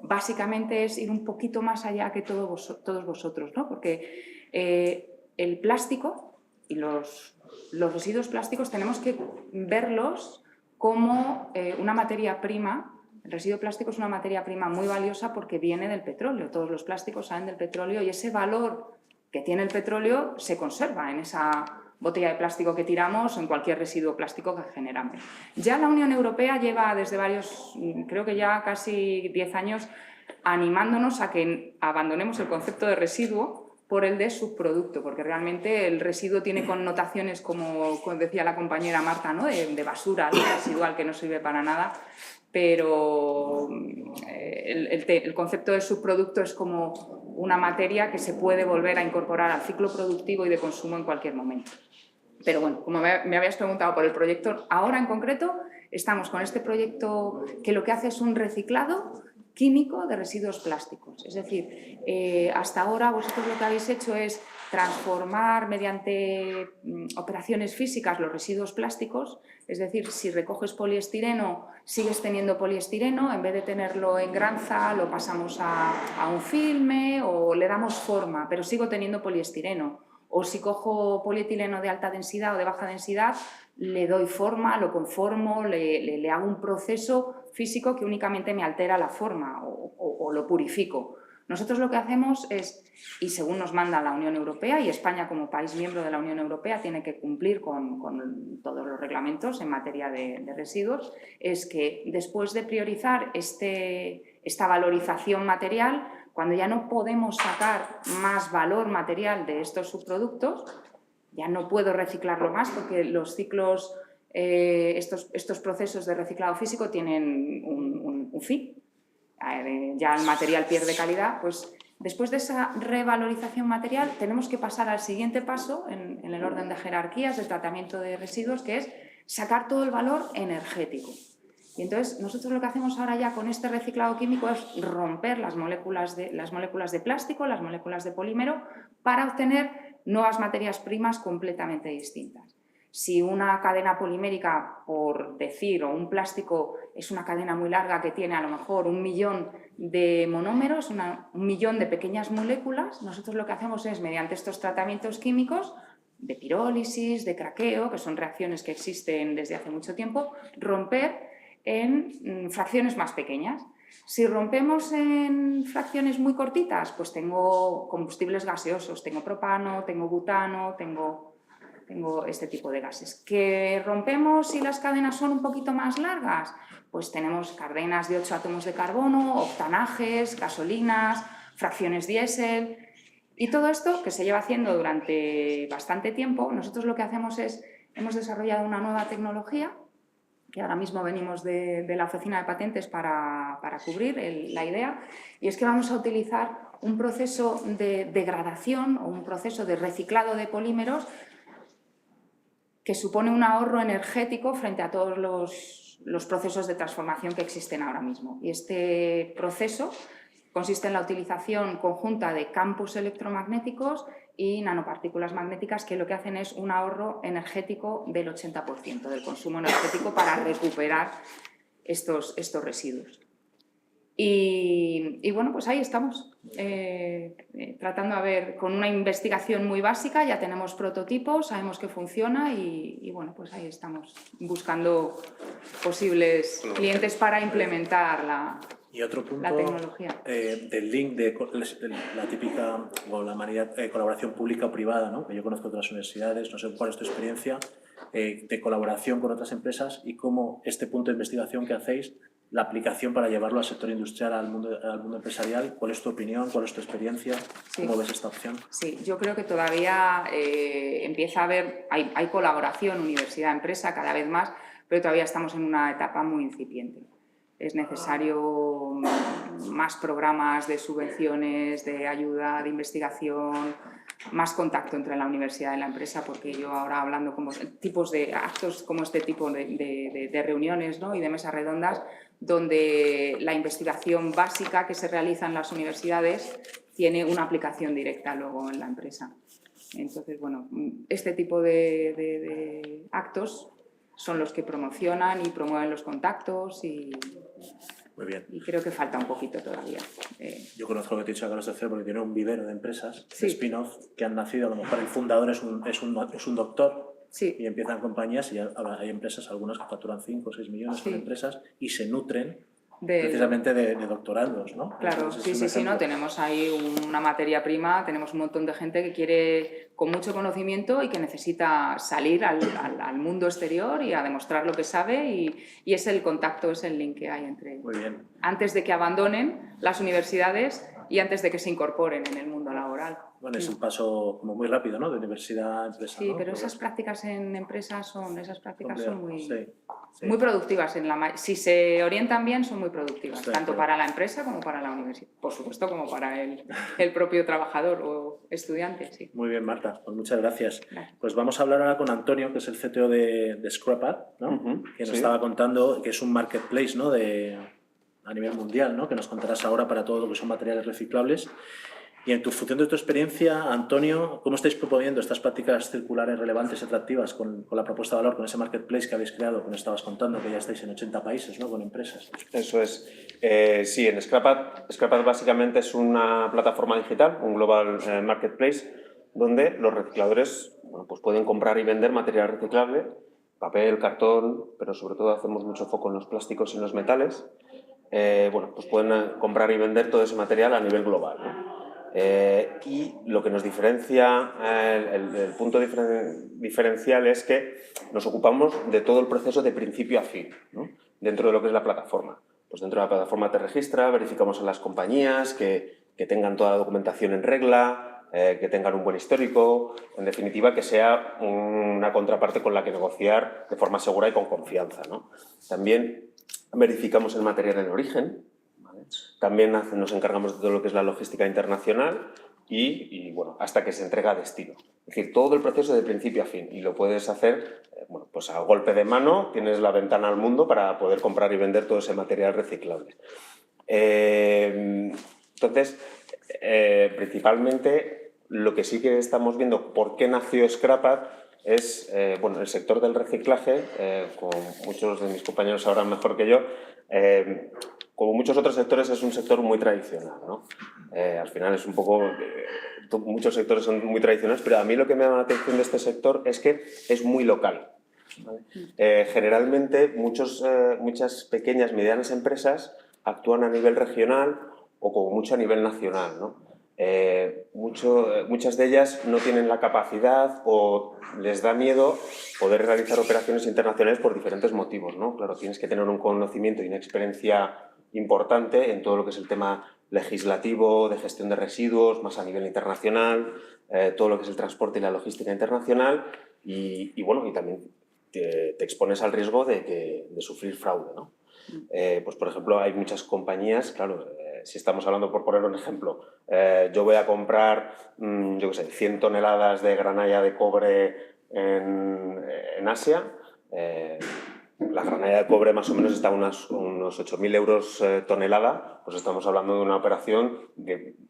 básicamente es ir un poquito más allá que todos vosotros, ¿no? Porque el plástico y los residuos plásticos tenemos que verlos como una materia prima. El residuo plástico es una materia prima muy valiosa porque viene del petróleo. Todos los plásticos salen del petróleo y ese valor que tiene el petróleo se conserva en esa botella de plástico que tiramos o en cualquier residuo plástico que generamos. Ya la Unión Europea lleva desde creo que ya casi 10 años, animándonos a que abandonemos el concepto de residuo por el de subproducto, porque realmente el residuo tiene connotaciones, como decía la compañera Marta, ¿no?, de basura, algo residual que no sirve para nada, pero el concepto de subproducto es como una materia que se puede volver a incorporar al ciclo productivo y de consumo en cualquier momento. Pero bueno, como me habías preguntado por el proyecto, ahora en concreto estamos con este proyecto que lo que hace es un reciclado químico de residuos plásticos. Es decir, hasta ahora vosotros lo que habéis hecho es transformar mediante operaciones físicas los residuos plásticos, es decir, si recoges poliestireno, sigues teniendo poliestireno, en vez de tenerlo en granza lo pasamos a un filme o le damos forma, pero sigo teniendo poliestireno. O si cojo polietileno de alta densidad o de baja densidad, le doy forma, lo conformo, le hago un proceso físico que únicamente me altera la forma o lo purifico. Nosotros lo que hacemos es, y según nos manda la Unión Europea, y España como país miembro de la Unión Europea tiene que cumplir con todos los reglamentos en materia de residuos, es que después de priorizar esta valorización material, cuando ya no podemos sacar más valor material de estos subproductos, ya no puedo reciclarlo más porque los ciclos, estos procesos de reciclado físico tienen un fin. Ya el material pierde calidad, pues después de esa revalorización material tenemos que pasar al siguiente paso en el orden de jerarquías del tratamiento de residuos, que es sacar todo el valor energético. Y entonces nosotros lo que hacemos ahora ya con este reciclado químico es romper las moléculas de plástico, las moléculas de polímero, para obtener nuevas materias primas completamente distintas. Si una cadena polimérica, por decir, o un plástico es una cadena muy larga que tiene a lo mejor 1 millón de monómeros, 1 millón de pequeñas moléculas, nosotros lo que hacemos es, mediante estos tratamientos químicos, de pirólisis, de craqueo, que son reacciones que existen desde hace mucho tiempo, romper en fracciones más pequeñas. Si rompemos en fracciones muy cortitas, pues tengo combustibles gaseosos, tengo propano, tengo butano, tengo este tipo de gases. ¿Que rompemos y las cadenas son un poquito más largas? Pues tenemos cadenas de 8 átomos de carbono, octanajes, gasolinas, fracciones diésel. Y todo esto, que se lleva haciendo durante bastante tiempo, nosotros lo que hacemos es, hemos desarrollado una nueva tecnología, que ahora mismo venimos de la oficina de patentes para cubrir la idea, y es que vamos a utilizar un proceso de degradación o un proceso de reciclado de polímeros que supone un ahorro energético frente a todos los procesos de transformación que existen ahora mismo. Y este proceso consiste en la utilización conjunta de campos electromagnéticos y nanopartículas magnéticas, que lo que hacen es un ahorro energético del 80% del consumo energético para recuperar estos residuos. Y bueno, pues ahí estamos, tratando a ver, con una investigación muy básica, ya tenemos prototipos, sabemos que funciona y bueno, pues ahí estamos buscando posibles clientes para implementar la tecnología. Del link de la típica o la manera colaboración pública o privada, ¿no? Que yo conozco de otras universidades, no sé cuál es tu experiencia, de colaboración con otras empresas y cómo este punto de investigación que hacéis, la aplicación para llevarlo al sector industrial, al mundo empresarial. ¿Cuál es tu opinión? ¿Cuál es tu experiencia? Sí. ¿Cómo ves esta opción? Sí, yo creo que todavía empieza a haber, hay colaboración universidad-empresa cada vez más, pero todavía estamos en una etapa muy incipiente. Es necesario más programas de subvenciones, de ayuda, de investigación, más contacto entre la universidad y la empresa, porque yo ahora hablando como tipos de actos como este tipo de reuniones, ¿no? Y de mesas redondas, donde la investigación básica que se realiza en las universidades tiene una aplicación directa luego en la empresa. Entonces, bueno, este tipo de actos son los que promocionan y promueven los contactos y Muy bien. Y creo que falta un poquito todavía. Yo conozco lo que te he dicho a Carlos III porque tiene un vivero de empresas, Sí. de spin-off, que han nacido, a lo mejor el fundador es un doctor, Sí. y empiezan compañías y hay empresas, algunas que facturan 5 o 6 millones, Sí. son empresas, y se nutren De- precisamente de doctorandos, ¿no? Claro, Entonces, sí, es un ¿no? ejemplo. Tenemos ahí una materia prima, tenemos un montón de gente que quiere con mucho conocimiento y que necesita salir al mundo exterior y a demostrar lo que sabe y es el contacto, es el link que hay entre... Muy bien. Antes de que abandonen las universidades y antes de que se incorporen en el mundo laboral. Bueno, es un paso como muy rápido, ¿no? De universidad a empresa, Sí, ¿no? pero Porque esas prácticas en empresas son muy... Sí, sí. Muy productivas, si se orientan bien son muy productivas, Estoy de tanto acuerdo. para la empresa como para la universidad, por supuesto como para el propio trabajador o estudiante. Sí. Muy bien, Marta, pues muchas gracias. Gracias. Pues vamos a hablar ahora con Antonio, que es el CTO de ScrapUp, ¿no? Ujú, Que nos sí. estaba contando que es un marketplace, ¿no? A nivel mundial, ¿no? Que nos contarás ahora para todo lo que son materiales reciclables. Y en función de tu experiencia, Antonio, ¿cómo estáis proponiendo estas prácticas circulares relevantes y atractivas con la propuesta de valor, con ese marketplace que habéis creado, que nos estabas contando, que ya estáis en 80 países, ¿no? Con empresas? Eso es. Sí, en ScrapUp básicamente es una plataforma digital, un global marketplace, donde los recicladores pues pueden comprar y vender material reciclable, papel, cartón, pero sobre todo hacemos mucho foco en los plásticos y en los metales. Pues pueden comprar y vender todo ese material a nivel global, ¿no? Y lo que nos diferencia, el punto diferencial es que nos ocupamos de todo el proceso de principio a fin, ¿no? Dentro de lo que es la plataforma. Pues dentro de la plataforma te registra, verificamos a las compañías que tengan toda la documentación en regla, que tengan un buen histórico, en definitiva que sea una contraparte con la que negociar de forma segura y con confianza, ¿no? También verificamos el material en origen, ¿vale? También nos encargamos de todo lo que es la logística internacional y hasta que se entrega a destino. Es decir, todo el proceso de principio a fin y lo puedes hacer pues a golpe de mano, tienes la ventana al mundo para poder comprar y vender todo ese material reciclable. Entonces, principalmente lo que sí que estamos viendo, por qué nació ScrapUp, es el sector del reciclaje, como muchos de mis compañeros sabrán mejor que yo, como muchos otros sectores es un sector muy tradicional, ¿no? Al final es un poco... muchos sectores son muy tradicionales, pero a mí lo que me llama la atención de este sector es que es muy local. ¿vale? Generalmente muchas pequeñas, medianas empresas actúan a nivel regional o como mucho a nivel nacional, ¿no? Muchas de ellas no tienen la capacidad o les da miedo poder realizar operaciones internacionales por diferentes motivos, ¿no? Claro, tienes que tener un conocimiento y una experiencia importante en todo lo que es el tema legislativo, de gestión de residuos, más a nivel internacional, todo lo que es el transporte y la logística internacional y bueno, y también te expones al riesgo de sufrir fraude, ¿no? Pues por ejemplo, hay muchas compañías, claro, si estamos hablando, por poner un ejemplo, yo voy a comprar, yo qué sé, 100 toneladas de granalla de cobre en Asia, la granalla de cobre más o menos está a unos 8.000 euros tonelada, pues estamos hablando de una operación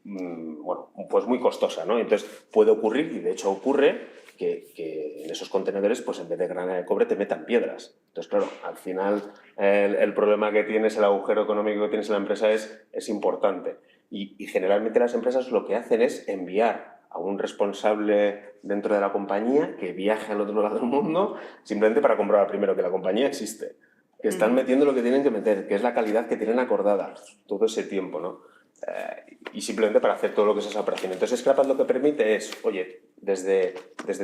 bueno, pues muy costosa, ¿no? Entonces puede ocurrir, y de hecho ocurre, que en esos contenedores, pues en vez de granalla de cobre te metan piedras. Entonces, claro, al final el problema que tienes, el agujero económico que tienes en la empresa es importante. Y generalmente las empresas lo que hacen es enviar a un responsable dentro de la compañía que viaje al otro lado del mundo simplemente para comprobar primero que la compañía existe, que están metiendo lo que tienen que meter, que es la calidad que tienen acordada todo ese tiempo, ¿no? Y simplemente para hacer todo lo que es esa operación. Entonces, Scrapad lo que permite es, oye, desde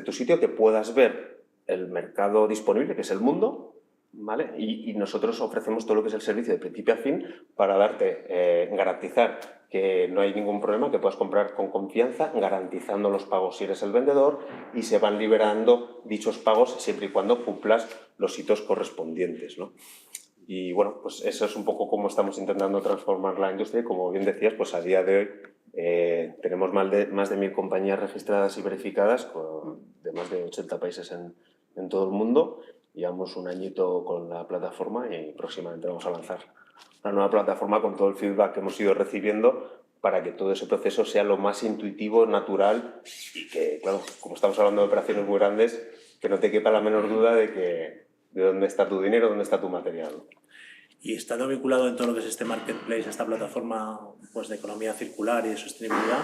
tu sitio que puedas ver el mercado disponible, que es el mundo, ¿vale? Y nosotros ofrecemos todo lo que es el servicio de principio a fin para darte, garantizar que no hay ningún problema, que puedas comprar con confianza, garantizando los pagos si eres el vendedor y se van liberando dichos pagos siempre y cuando cumplas los hitos correspondientes, ¿no? Y bueno, pues eso es un poco cómo estamos intentando transformar la industria y como bien decías, pues a día de hoy tenemos más de 1.000 compañías registradas y verificadas de más de 80 países en todo el mundo. Llevamos un añito con la plataforma y próximamente vamos a lanzar una nueva plataforma con todo el feedback que hemos ido recibiendo para que todo ese proceso sea lo más intuitivo, natural y que, claro, como estamos hablando de operaciones muy grandes, que no te quepa la menor duda de dónde está tu dinero, dónde está tu material. Y estando vinculado en todo lo que es este marketplace, esta plataforma pues, de economía circular y de sostenibilidad,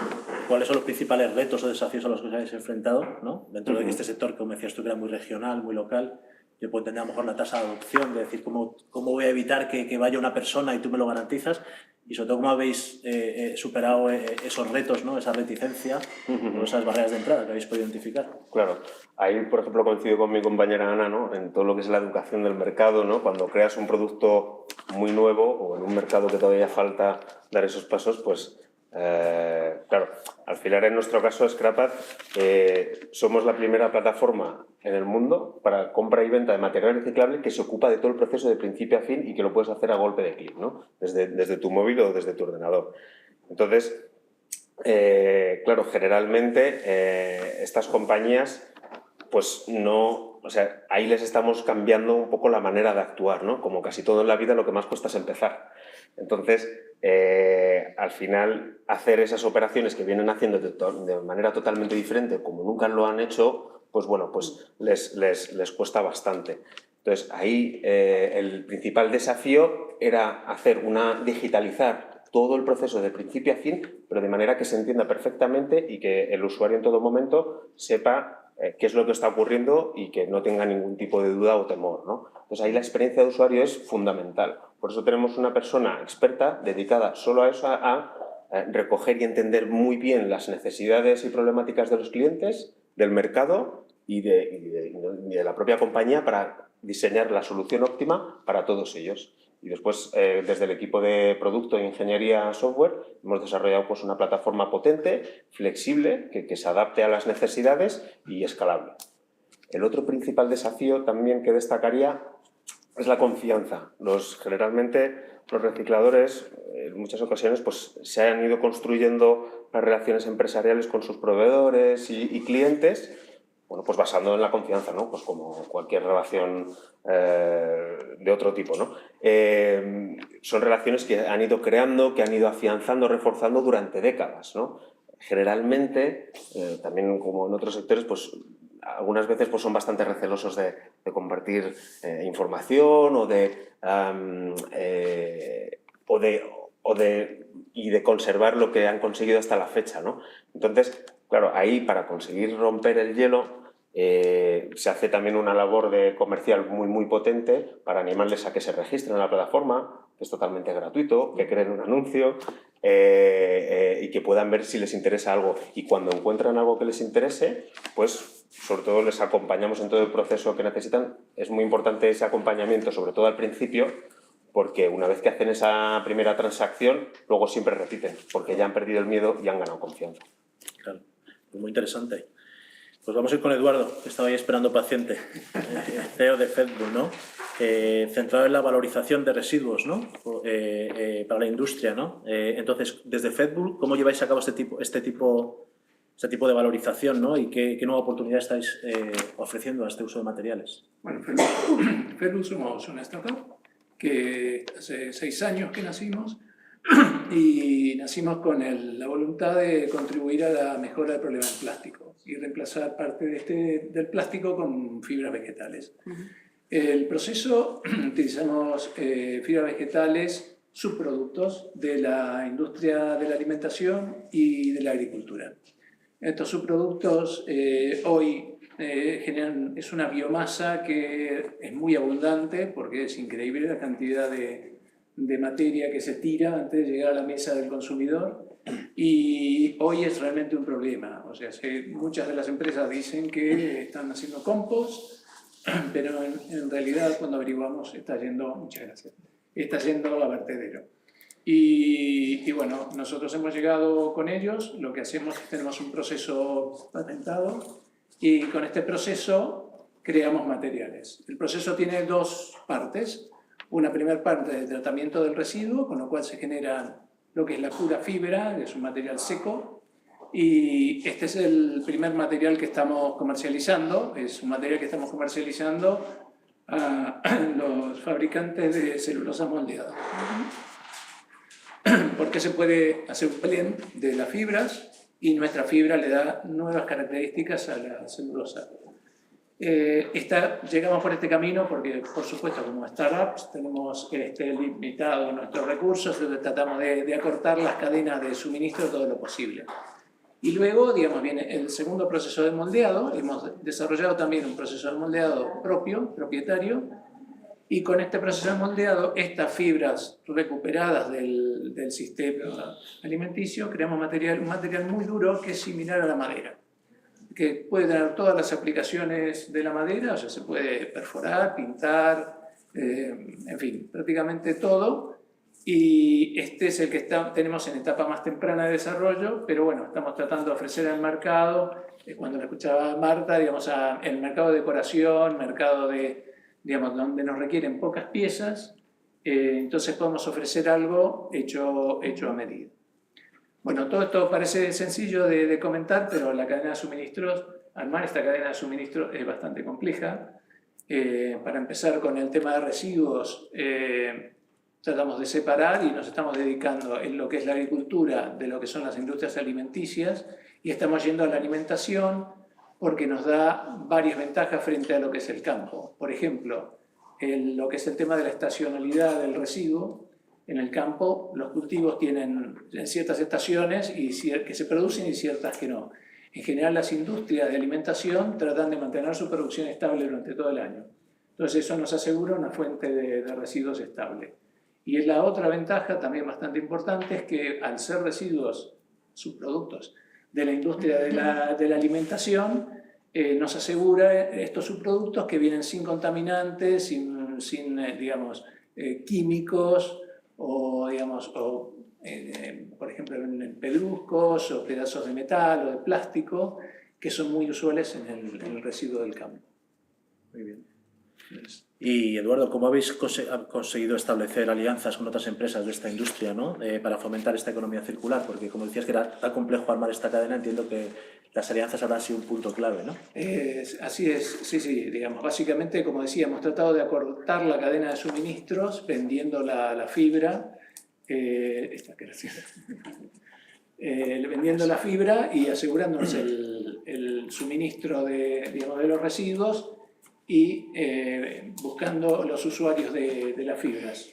¿cuáles son los principales retos o desafíos a los que os habéis enfrentado, ¿no? Dentro de este sector, como decías tú, que era muy regional, muy local? Yo puedo entender a lo mejor la tasa de adopción, de decir, ¿cómo voy a evitar que vaya una persona y tú me lo garantizas? Y sobre todo, ¿cómo habéis superado esos retos, ¿no? Esa reticencia o esas barreras de entrada que habéis podido identificar? Claro. Ahí, por ejemplo, coincido con mi compañera Ana, ¿no? En todo lo que es la educación del mercado, ¿no? Cuando creas un producto muy nuevo o en un mercado que todavía falta dar esos pasos, pues claro, al final en nuestro caso Scrapad somos la primera plataforma en el mundo para compra y venta de material reciclable que se ocupa de todo el proceso de principio a fin y que lo puedes hacer a golpe de clic, ¿no? Desde tu móvil o desde tu ordenador. Entonces, claro, generalmente estas compañías pues no, o sea, ahí les estamos cambiando un poco la manera de actuar, ¿no? Como casi todo en la vida, lo que más cuesta es empezar. Entonces, al final, hacer esas operaciones que vienen haciendo de manera totalmente diferente, como nunca lo han hecho, pues bueno, pues les cuesta bastante. Entonces, ahí el principal desafío era digitalizar todo el proceso de principio a fin, pero de manera que se entienda perfectamente y que el usuario en todo momento sepa qué es lo que está ocurriendo y que no tenga ningún tipo de duda o temor, ¿no? Entonces ahí la experiencia de usuario es fundamental. Por eso tenemos una persona experta dedicada solo a eso, a recoger y entender muy bien las necesidades y problemáticas de los clientes, del mercado y de la propia compañía para diseñar la solución óptima para todos ellos. Y después, desde el equipo de producto e ingeniería software, hemos desarrollado pues, una plataforma potente, flexible, que se adapte a las necesidades y escalable. El otro principal desafío también que destacaría es la confianza. Generalmente los recicladores, en muchas ocasiones, pues, se han ido construyendo las relaciones empresariales con sus proveedores y clientes, bueno, pues basando en la confianza, ¿no? Pues como cualquier relación de otro tipo, ¿no? Son relaciones que han ido creando, que han ido afianzando, reforzando durante décadas, ¿no? Generalmente, también como en otros sectores, pues algunas veces pues, son bastante recelosos de compartir información o de conservar lo que han conseguido hasta la fecha, ¿no? Entonces, claro, ahí para conseguir romper el hielo Se hace también una labor de comercial muy potente para animarles a que se registren en la plataforma, que es totalmente gratuito, que creen un anuncio y que puedan ver si les interesa algo. Y cuando encuentran algo que les interese, pues sobre todo les acompañamos en todo el proceso que necesitan. Es muy importante ese acompañamiento, sobre todo al principio, porque una vez que hacen esa primera transacción, luego siempre repiten, porque ya han perdido el miedo y han ganado confianza. Claro, muy interesante. Pues vamos a ir con Eduardo, que estaba ahí esperando paciente, CEO de FedBull, ¿no? Centrado en la valorización de residuos, ¿no? Para la industria, ¿no? Entonces, desde FedBull, ¿cómo lleváis a cabo este tipo de valorización, ¿no? ¿Y qué nueva oportunidad estáis ofreciendo a este uso de materiales? Bueno, FedBull somos una startup que hace 6 años que nacimos y nacimos con la voluntad de contribuir a la mejora del problema del plástico y reemplazar parte del plástico con fibras vegetales. El proceso, utilizamos fibras vegetales, subproductos de la industria de la alimentación y de la agricultura. Estos subproductos hoy es una biomasa que es muy abundante porque es increíble la cantidad de materia que se tira antes de llegar a la mesa del consumidor y hoy es realmente un problema. O sea, muchas de las empresas dicen que están haciendo compost, pero en realidad cuando averiguamos está yendo a vertedero. Y bueno, nosotros hemos llegado con ellos, lo que hacemos es que tenemos un proceso patentado y con este proceso creamos materiales. El proceso tiene 2 partes. Una primera parte de tratamiento del residuo, con lo cual se genera lo que es la pura fibra, que es un material seco, y este es el primer material que estamos comercializando, es un material que estamos comercializando a los fabricantes de celulosa moldeada. Porque se puede hacer un blend de las fibras y nuestra fibra le da nuevas características a la celulosa. Llegamos por este camino porque, por supuesto, como startups tenemos limitado nuestros recursos, tratamos de acortar las cadenas de suministro todo lo posible. Y luego, digamos, viene el segundo proceso de moldeado. Hemos desarrollado también un proceso de moldeado propietario, y con este proceso de moldeado, estas fibras recuperadas del sistema alimenticio, creamos un material muy duro que es similar a la madera, que puede tener todas las aplicaciones de la madera, o sea, se puede perforar, pintar, en fin, prácticamente todo. Y este es el que tenemos en etapa más temprana de desarrollo, pero bueno, estamos tratando de ofrecer al mercado, cuando lo escuchaba Marta, digamos, el mercado de decoración, mercado donde nos requieren pocas piezas, entonces podemos ofrecer algo hecho a medida. Bueno, todo esto parece sencillo de comentar, pero la cadena de suministros, armar esta cadena de suministros es bastante compleja. Para empezar con el tema de residuos, tratamos de separar y nos estamos dedicando en lo que es la agricultura de lo que son las industrias alimenticias y estamos yendo a la alimentación porque nos da varias ventajas frente a lo que es el campo. Por ejemplo, lo que es el tema de la estacionalidad del residuo. En el campo los cultivos tienen ciertas estaciones que se producen y ciertas que no. En general las industrias de alimentación tratan de mantener su producción estable durante todo el año. Entonces eso nos asegura una fuente de residuos estable. Y es la otra ventaja también bastante importante, es que al ser residuos, subproductos de la industria de la alimentación, nos asegura estos subproductos que vienen sin contaminantes, sin digamos, químicos, o, digamos, por ejemplo, en pedruscos o pedazos de metal o de plástico, que son muy usuales en el residuo del campo. Muy bien. Y Eduardo, ¿cómo habéis conseguido establecer alianzas con otras empresas de esta industria, ¿no? Para fomentar esta economía circular? Porque como decías que era tan complejo armar esta cadena, entiendo que las alianzas habrán sido un punto clave, ¿no? Así es, sí, digamos, básicamente, como decía, hemos tratado de acortar la cadena de suministros vendiendo la fibra, vendiendo la fibra y asegurándonos el suministro de los residuos y buscando los usuarios de las fibras.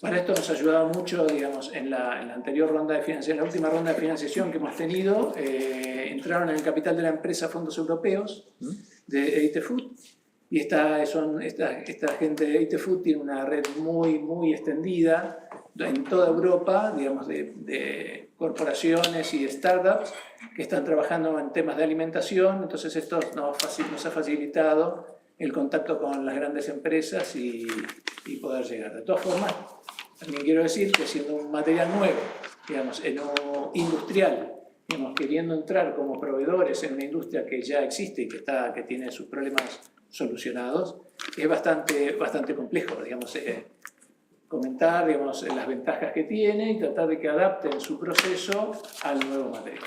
Para esto nos ha ayudado mucho, digamos, en la anterior ronda de financiación, en la última ronda de financiación que hemos tenido, entraron en el capital de la empresa fondos europeos de Eitefood, y esta gente de Eitefood tiene una red muy extendida en toda Europa, digamos, de corporaciones y startups que están trabajando en temas de alimentación. Entonces esto nos ha facilitado el contacto con las grandes empresas y poder llegar. De todas formas, también quiero decir que siendo un material nuevo, digamos, en lo industrial, digamos, queriendo entrar como proveedores en una industria que ya existe y que tiene sus problemas solucionados, es bastante complejo, digamos, comentar, digamos, las ventajas que tiene y tratar de que adapten su proceso al nuevo material.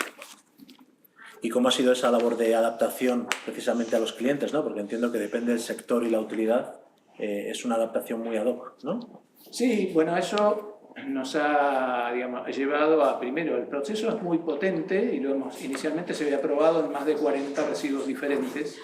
¿Y cómo ha sido esa labor de adaptación precisamente a los clientes, ¿no? Porque entiendo que depende del sector y la utilidad, es una adaptación muy ad hoc, ¿no? Sí, bueno, eso nos ha, digamos, llevado a, primero, el proceso es muy potente y inicialmente se había probado en más de 40 residuos diferentes,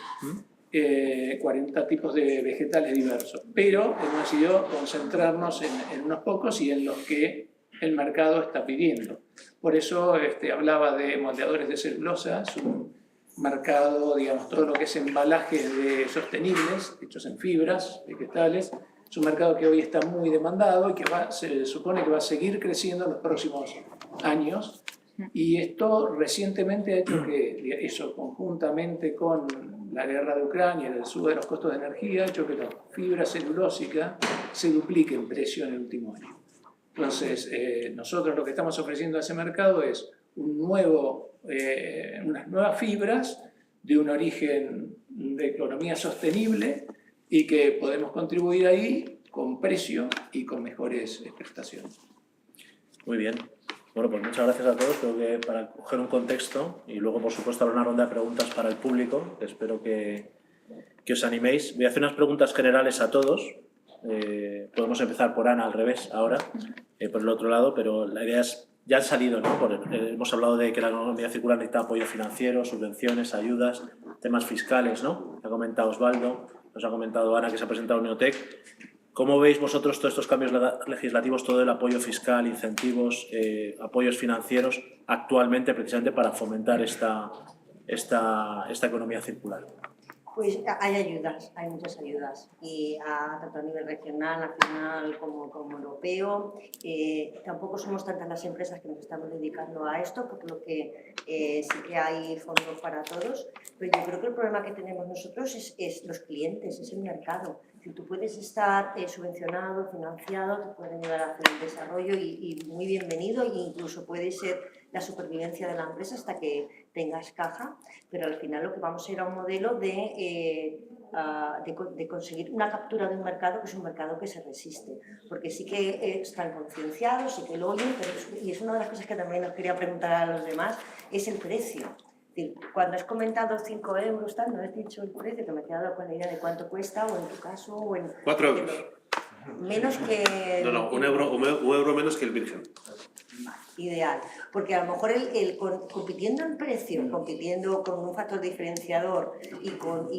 40 tipos de vegetales diversos, pero hemos decidido concentrarnos en unos pocos y en los que el mercado está pidiendo. Por eso hablaba de moldeadores de celulosa, es un mercado, digamos, todo lo que es embalajes sostenibles, hechos en fibras vegetales, es un mercado que hoy está muy demandado y que se supone que va a seguir creciendo en los próximos años. Y esto recientemente ha hecho que eso, conjuntamente con la guerra de Ucrania y el sube de los costos de energía, ha hecho que la fibra celulósica se duplique en precio en el último año. Entonces, nosotros lo que estamos ofreciendo a ese mercado es unas nuevas fibras de un origen de economía sostenible y que podemos contribuir ahí con precio y con mejores prestaciones. Muy bien. Bueno, pues muchas gracias a todos. Creo que para coger un contexto y luego, por supuesto, habrá una ronda de preguntas para el público. Espero que os animéis. Voy a hacer unas preguntas generales a todos. Podemos empezar por Ana al revés ahora, por el otro lado, pero la idea es, ya han salido, ¿no? Hemos hablado de que la economía circular necesita apoyo financiero, subvenciones, ayudas, temas fiscales, ¿no? Ha comentado Osvaldo, nos ha comentado Ana que se ha presentado Neotec. ¿Cómo veis vosotros todos estos cambios legislativos, todo el apoyo fiscal, incentivos, apoyos financieros actualmente precisamente para fomentar esta economía circular? Pues hay ayudas, hay muchas ayudas, y tanto a nivel regional, nacional como europeo. Tampoco somos tantas las empresas que nos estamos dedicando a esto, por lo que sí que hay fondos para todos, pero yo creo que el problema que tenemos nosotros es los clientes, es el mercado. Si tú puedes estar subvencionado, financiado, te pueden ayudar a hacer el desarrollo y muy bienvenido, e incluso puede ser la supervivencia de la empresa hasta que tengas caja, pero al final lo que vamos a ir a un modelo de conseguir una captura de un mercado que es un mercado que se resiste, porque sí que están concienciados, sí que lo oyen, y es una de las cosas que también os quería preguntar a los demás, es el precio. Cuando has comentado 5 euros, tal, no has dicho el precio, que me he quedado con la idea de cuánto cuesta, o en tu caso, o en... 4 euros. Menos que... No, un euro menos que el virgen. Ideal, porque a lo mejor compitiendo en precio, compitiendo con un factor diferenciador y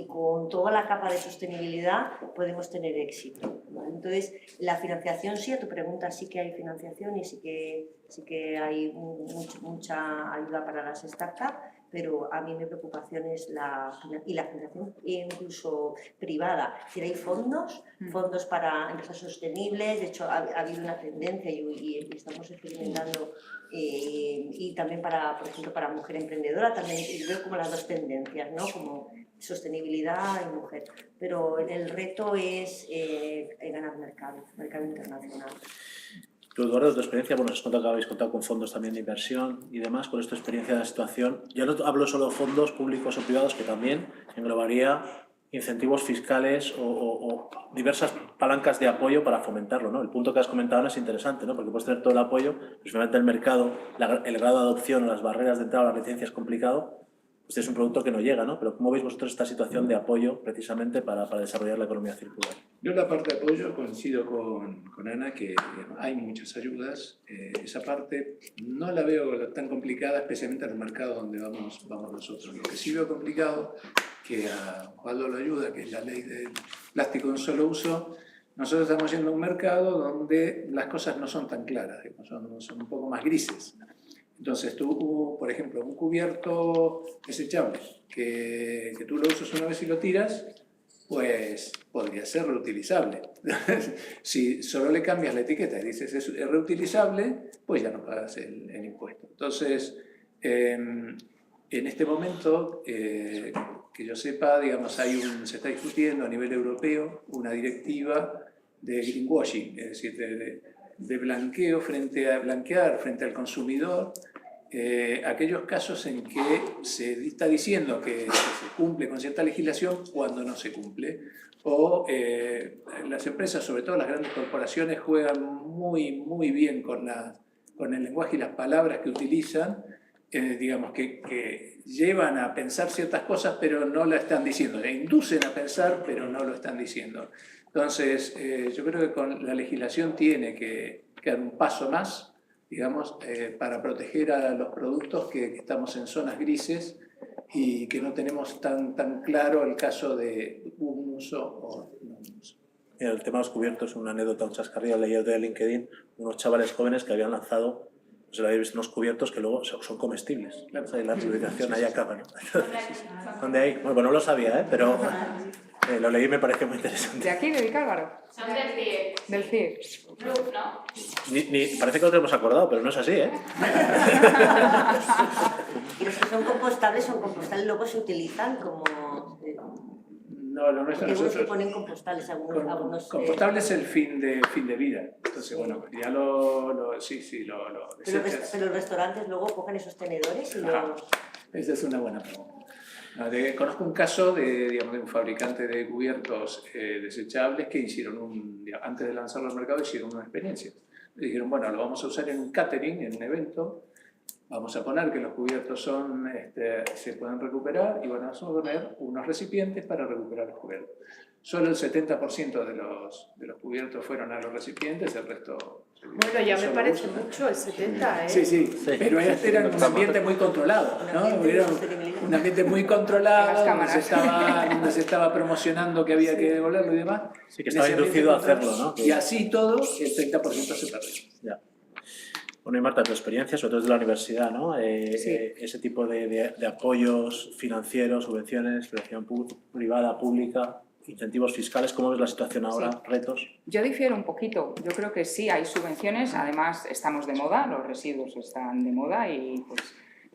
con toda la capa de sostenibilidad, podemos tener éxito, ¿vale? Entonces, la financiación, sí, a tu pregunta, sí que hay financiación y sí que hay mucha ayuda para las startups, pero a mí mi preocupación es la financiación incluso privada. Es decir, hay fondos para empresas sostenibles. De hecho ha habido una tendencia y estamos experimentando, y también por ejemplo, para mujer emprendedora, también yo veo como las dos tendencias, ¿no? Como sostenibilidad y mujer, pero el reto es ganar mercado internacional. Tú, Eduardo, tu experiencia, bueno, has contado que habéis contado con fondos también de inversión y demás, ¿cuál es tu experiencia de la situación? Yo no hablo solo de fondos públicos o privados, que también englobaría incentivos fiscales o diversas palancas de apoyo para fomentarlo, ¿no? El punto que has comentado ahora es interesante, ¿no? Porque puedes tener todo el apoyo, pero finalmente el mercado, el grado de adopción, las barreras de entrada a la licencia es complicado, pues es un producto que no llega, ¿no? Pero ¿cómo veis vosotros esta situación de apoyo precisamente para desarrollar la economía circular? Yo en la parte de apoyo coincido con Ana, que hay muchas ayudas. Esa parte no la veo tan complicada, especialmente en el mercado donde vamos nosotros. Lo que sí veo complicado, que a Osvaldo lo ayuda, que es la ley del plástico de un solo uso, nosotros estamos yendo a un mercado donde las cosas no son tan claras, digamos, son un poco más grises. Entonces tú, por ejemplo, un cubierto desechable que tú lo usas una vez y lo tiras, pues podría ser reutilizable. Si solo le cambias la etiqueta y dices es reutilizable, pues ya no pagas el impuesto. Entonces, en este momento, que yo sepa, digamos, se está discutiendo a nivel europeo una directiva de greenwashing, es decir, de blanqueo blanquear frente al consumidor aquellos casos en que se está diciendo que se cumple con cierta legislación cuando no se cumple. O las empresas, sobre todo las grandes corporaciones, juegan muy bien con el lenguaje y las palabras que utilizan, digamos, que llevan a pensar ciertas cosas pero no la están diciendo, le inducen a pensar pero no lo están diciendo. Entonces, yo creo que con la legislación tiene que dar un paso más, digamos, para proteger a los productos que estamos en zonas grises y que no tenemos tan claro el caso de un uso o no un uso. Mira, el tema de los cubiertos, una anécdota, un chascarrillo, leí de LinkedIn, unos chavales jóvenes que habían lanzado, no sé si habéis visto, unos cubiertos que luego son comestibles. Claro, o sea, la publicación ahí acaba, ¿no? ¿Dónde hay? Bueno, no lo sabía, pero lo leí y me pareció muy interesante. ¿De aquí, de Vicálvaro? Son del CIE. Del CIE. Blue, ¿no? Parece que lo tenemos acordado, pero no es así, ¿eh? Y los que son compostables, luego se utilizan como... No, lo nuestro nosotros... que ponen compostales algunos... Compostable es el fin de vida. Entonces, bueno, ya sí, lo desechas. Pero los restaurantes luego cogen esos tenedores y los... Esa es una buena pregunta. Conozco un caso de un fabricante de cubiertos desechables que antes de lanzarlo al mercado, hicieron una experiencia. Le dijeron, bueno, lo vamos a usar en un catering, en un evento, vamos a poner que los cubiertos se pueden recuperar y vamos a poner unos recipientes para recuperar los cubiertos. Solo el 70% de los cubiertos fueron a los recipientes, el resto... Bueno, ya me parece mucho, el 70, ¿eh? Sí, pero era un ambiente muy controlado, ¿no? Era un ambiente muy controlado, donde se estaba promocionando que había que devolverlo y demás. Sí, que estaba inducido a hacerlo, ¿no? Y así todo, el 30% se perdió. Ya. Bueno, y Marta, tu experiencia, sobre todo desde la universidad, ¿no? Ese tipo de apoyos financieros, subvenciones, financiación privada, pública, incentivos fiscales, ¿cómo ves la situación ahora? Sí. ¿Retos? Yo difiero un poquito. Yo creo que sí, hay subvenciones. Además, estamos de moda, los residuos están de moda y pues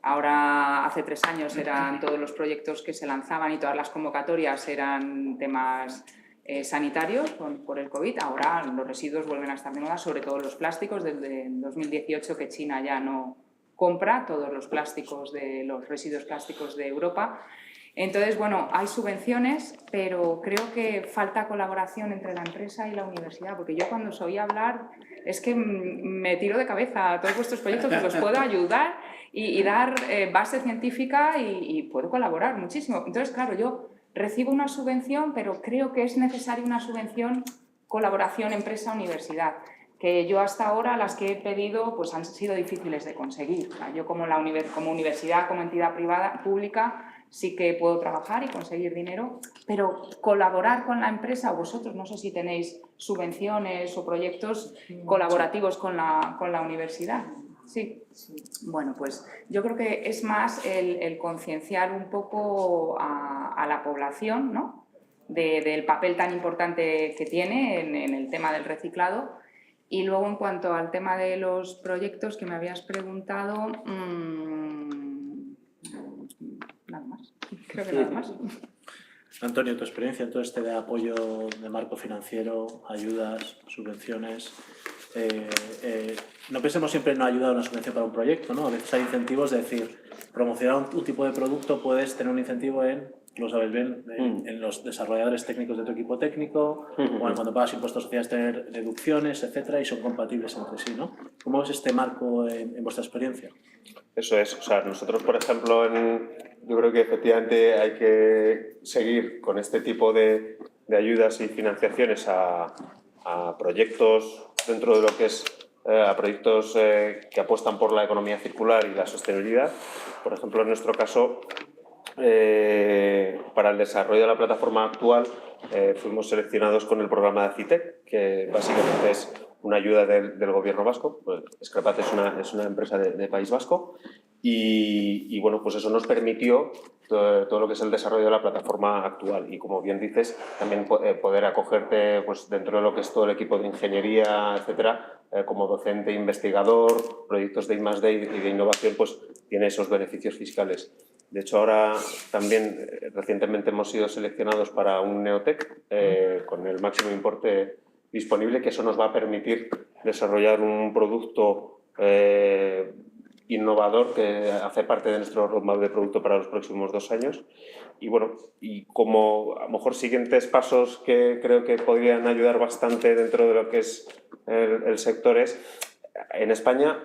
ahora, hace 3 años, eran todos los proyectos que se lanzaban y todas las convocatorias eran temas sanitarios por el COVID. Ahora los residuos vuelven a estar de moda, sobre todo los plásticos, desde 2018 que China ya no compra todos los residuos plásticos de Europa. Entonces, bueno, hay subvenciones, pero creo que falta colaboración entre la empresa y la universidad, porque yo cuando os oí hablar es que me tiro de cabeza a todos vuestros proyectos, que los puedo ayudar y dar base científica y puedo colaborar muchísimo. Entonces, claro, yo recibo una subvención, pero creo que es necesaria una subvención colaboración empresa-universidad, que yo hasta ahora las que he pedido pues han sido difíciles de conseguir. Yo como universidad, como entidad privada, pública, sí que puedo trabajar y conseguir dinero, pero colaborar con la empresa, vosotros no sé si tenéis subvenciones o proyectos colaborativos con la universidad. Sí. Bueno, pues yo creo que es más el concienciar un poco a la población, ¿no? Del papel tan importante que tiene en el tema del reciclado. Y luego, en cuanto al tema de los proyectos que me habías preguntado, nada más. Creo que nada más. Antonio, tu experiencia en todo este de apoyo de marco financiero, ayudas, subvenciones. No pensemos siempre en una ayuda o una subvención para un proyecto, ¿no? A veces hay incentivos, es decir, promocionar un tipo de producto, puedes tener un incentivo lo sabes bien, en los desarrolladores técnicos de tu equipo técnico, o cuando pagas impuestos sociales tener deducciones, etcétera, y son compatibles entre sí, ¿no? ¿Cómo es este marco en vuestra experiencia? Eso es, o sea, nosotros, por ejemplo, yo creo que efectivamente hay que seguir con este tipo de ayudas y financiaciones a proyectos dentro de lo que es a proyectos que apuestan por la economía circular y la sostenibilidad. Por ejemplo, en nuestro caso, para el desarrollo de la plataforma actual fuimos seleccionados con el programa de Acitec, que básicamente es una ayuda del gobierno vasco. Scrapat es una empresa de País Vasco y bueno, pues eso nos permitió todo lo que es el desarrollo de la plataforma actual y, como bien dices, también poder acogerte pues, dentro de lo que es todo el equipo de ingeniería, etcétera, como docente, investigador, proyectos de I+D y de innovación, pues tiene esos beneficios fiscales. De hecho, ahora también recientemente hemos sido seleccionados para un Neotec con el máximo importe disponible, que eso nos va a permitir desarrollar un producto innovador que hace parte de nuestro roadmap de producto para los próximos 2 años. Y bueno, y como a lo mejor siguientes pasos que creo que podrían ayudar bastante dentro de lo que es el sector es, en España,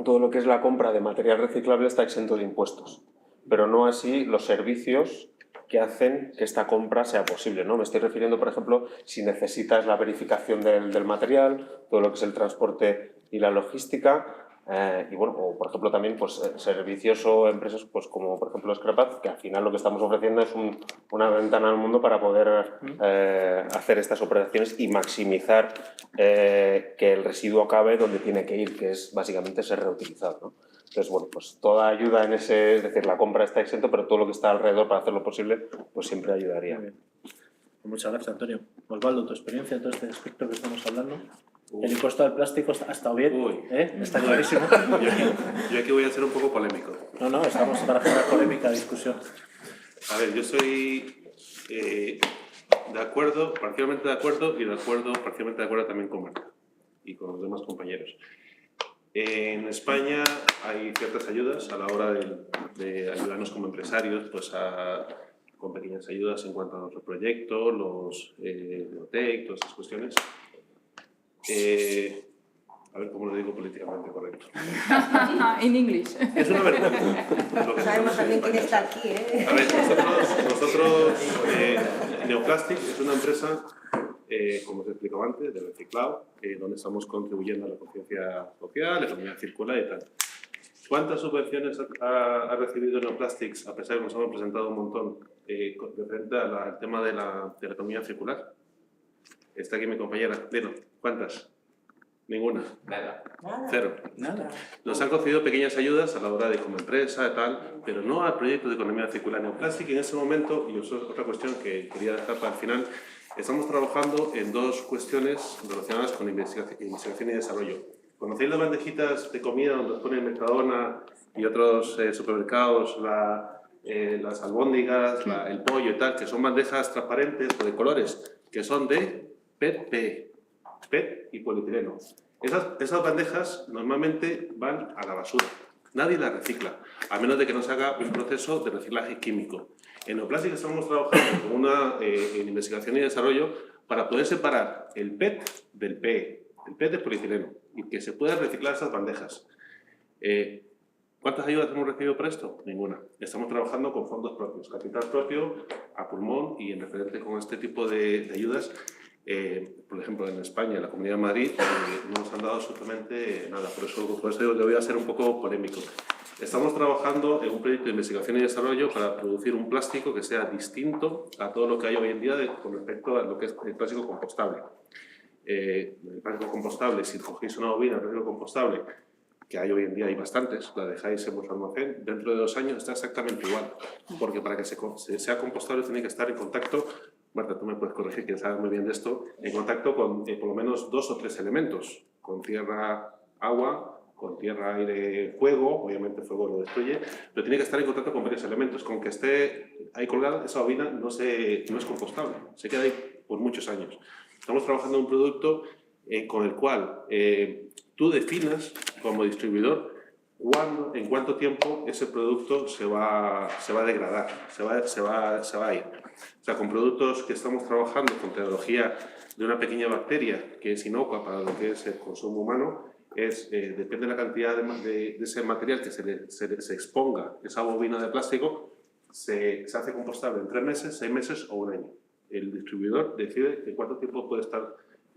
todo lo que es la compra de material reciclable está exento de impuestos, pero no así los servicios que hacen que esta compra sea posible, ¿no? Me estoy refiriendo, por ejemplo, si necesitas la verificación del material, todo lo que es el transporte y la logística, y bueno, o por ejemplo también pues, servicios o empresas pues, como por ejemplo Scrapat, que al final lo que estamos ofreciendo es una ventana al mundo para poder hacer estas operaciones y maximizar que el residuo acabe donde tiene que ir, que es básicamente ser reutilizado, ¿no? Entonces, bueno, pues toda ayuda en ese, es decir, la compra está exento, pero todo lo que está alrededor para hacerlo posible, pues siempre ayudaría. Muy bien. Muchas gracias, Antonio. Osvaldo, tu experiencia en todo este aspecto que estamos hablando. El impuesto al plástico ha estado bien, está clarísimo. Yo aquí voy a ser un poco polémico. No, estamos para generar polémica, discusión. A ver, yo soy de acuerdo, parcialmente de acuerdo, parcialmente de acuerdo también con Marta y con los demás compañeros. En España hay ciertas ayudas a la hora de ayudarnos como empresarios, pues con pequeñas ayudas en cuanto a nuestro proyecto, los Neotec, todas esas cuestiones. A ver cómo lo digo políticamente correcto. In English. Es una vergüenza. Sabemos también quién está aquí, ¿eh? A ver, nosotros Neoplastic es una empresa, como os he explicado antes, de reciclado, donde estamos contribuyendo a la conciencia social, la economía circular y tal. ¿Cuántas subvenciones ha recibido Neoplastics, a pesar de que nos hemos presentado un montón, referente al tema de la economía circular? Está aquí mi compañera. Dino, ¿cuántas? Ninguna. Nada. Cero. Nada. Nos han concedido pequeñas ayudas a la hora de como empresa y tal, pero no al proyecto de economía circular. Neoplastic en ese momento, y eso es otra cuestión que quería dejar para el final, estamos trabajando en 2 cuestiones relacionadas con investigación y desarrollo. ¿Conocéis las bandejitas de comida donde os ponen Mercadona y otros supermercados, las albóndigas, el pollo y tal, que son bandejas transparentes o de colores, que son de PET y polietileno? Esas bandejas normalmente van a la basura. Nadie las recicla, a menos de que no se haga un proceso de reciclaje químico. En Neoplastic estamos trabajando con en investigación y desarrollo para poder separar el PET del PE, el PET del polietileno, y que se puedan reciclar esas bandejas. ¿Cuántas ayudas hemos recibido para esto? Ninguna. Estamos trabajando con fondos propios, capital propio, a pulmón, y en referente con este tipo de ayudas. Por ejemplo, en España, en la Comunidad de Madrid, no nos han dado absolutamente nada. Por eso digo que voy a ser un poco polémico. Estamos trabajando en un proyecto de investigación y desarrollo para producir un plástico que sea distinto a todo lo que hay hoy en día con respecto a lo que es el plástico compostable. El plástico compostable, si cogéis una bobina de plástico compostable, que hay hoy en día, hay bastantes, la dejáis en vuestro almacén, dentro de 2 años está exactamente igual, porque para que sea compostable tiene que estar en contacto, Marta, tú me puedes corregir, que sabes muy bien de esto, en contacto con por lo menos 2 o 3 elementos, con tierra, agua, con tierra, aire, fuego, obviamente el fuego lo destruye, pero tiene que estar en contacto con varios elementos. Con que esté ahí colgada, esa bobina no es compostable, se queda ahí por muchos años. Estamos trabajando en un producto con el cual tú definas como distribuidor en cuánto tiempo ese producto se va a degradar, se va a ir. O sea, con productos que estamos trabajando con tecnología de una pequeña bacteria que es inocua para lo que es el consumo humano, depende de la cantidad de ese material que se exponga, esa bobina de plástico, se hace compostable en 3 meses, 6 meses o 1 año. El distribuidor decide en cuánto tiempo puede estar,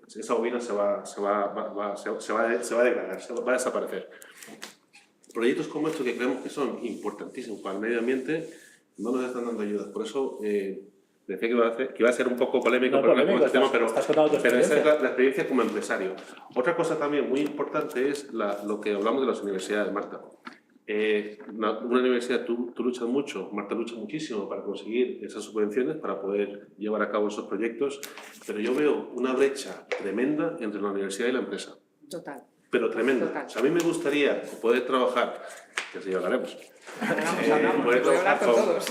esa bobina se va a degradar, va a desaparecer. Proyectos como estos que creemos que son importantísimos para el medio ambiente no nos están dando ayudas. Por eso decía que iba a ser un poco polémico, No, polémico, este tema, pero estás contando tu esa es experiencia. la experiencia como empresario. Otra cosa también muy importante es lo que hablamos de las universidades, Marta. Una universidad, tú luchas mucho, Marta lucha muchísimo para conseguir esas subvenciones, para poder llevar a cabo esos proyectos, pero yo veo una brecha tremenda entre la universidad y la empresa. Total. Pero tremenda. Total. O sea, a mí me gustaría poder trabajar, que así hablaremos, Hablamos. poder Voy a hablar trabajar con todos.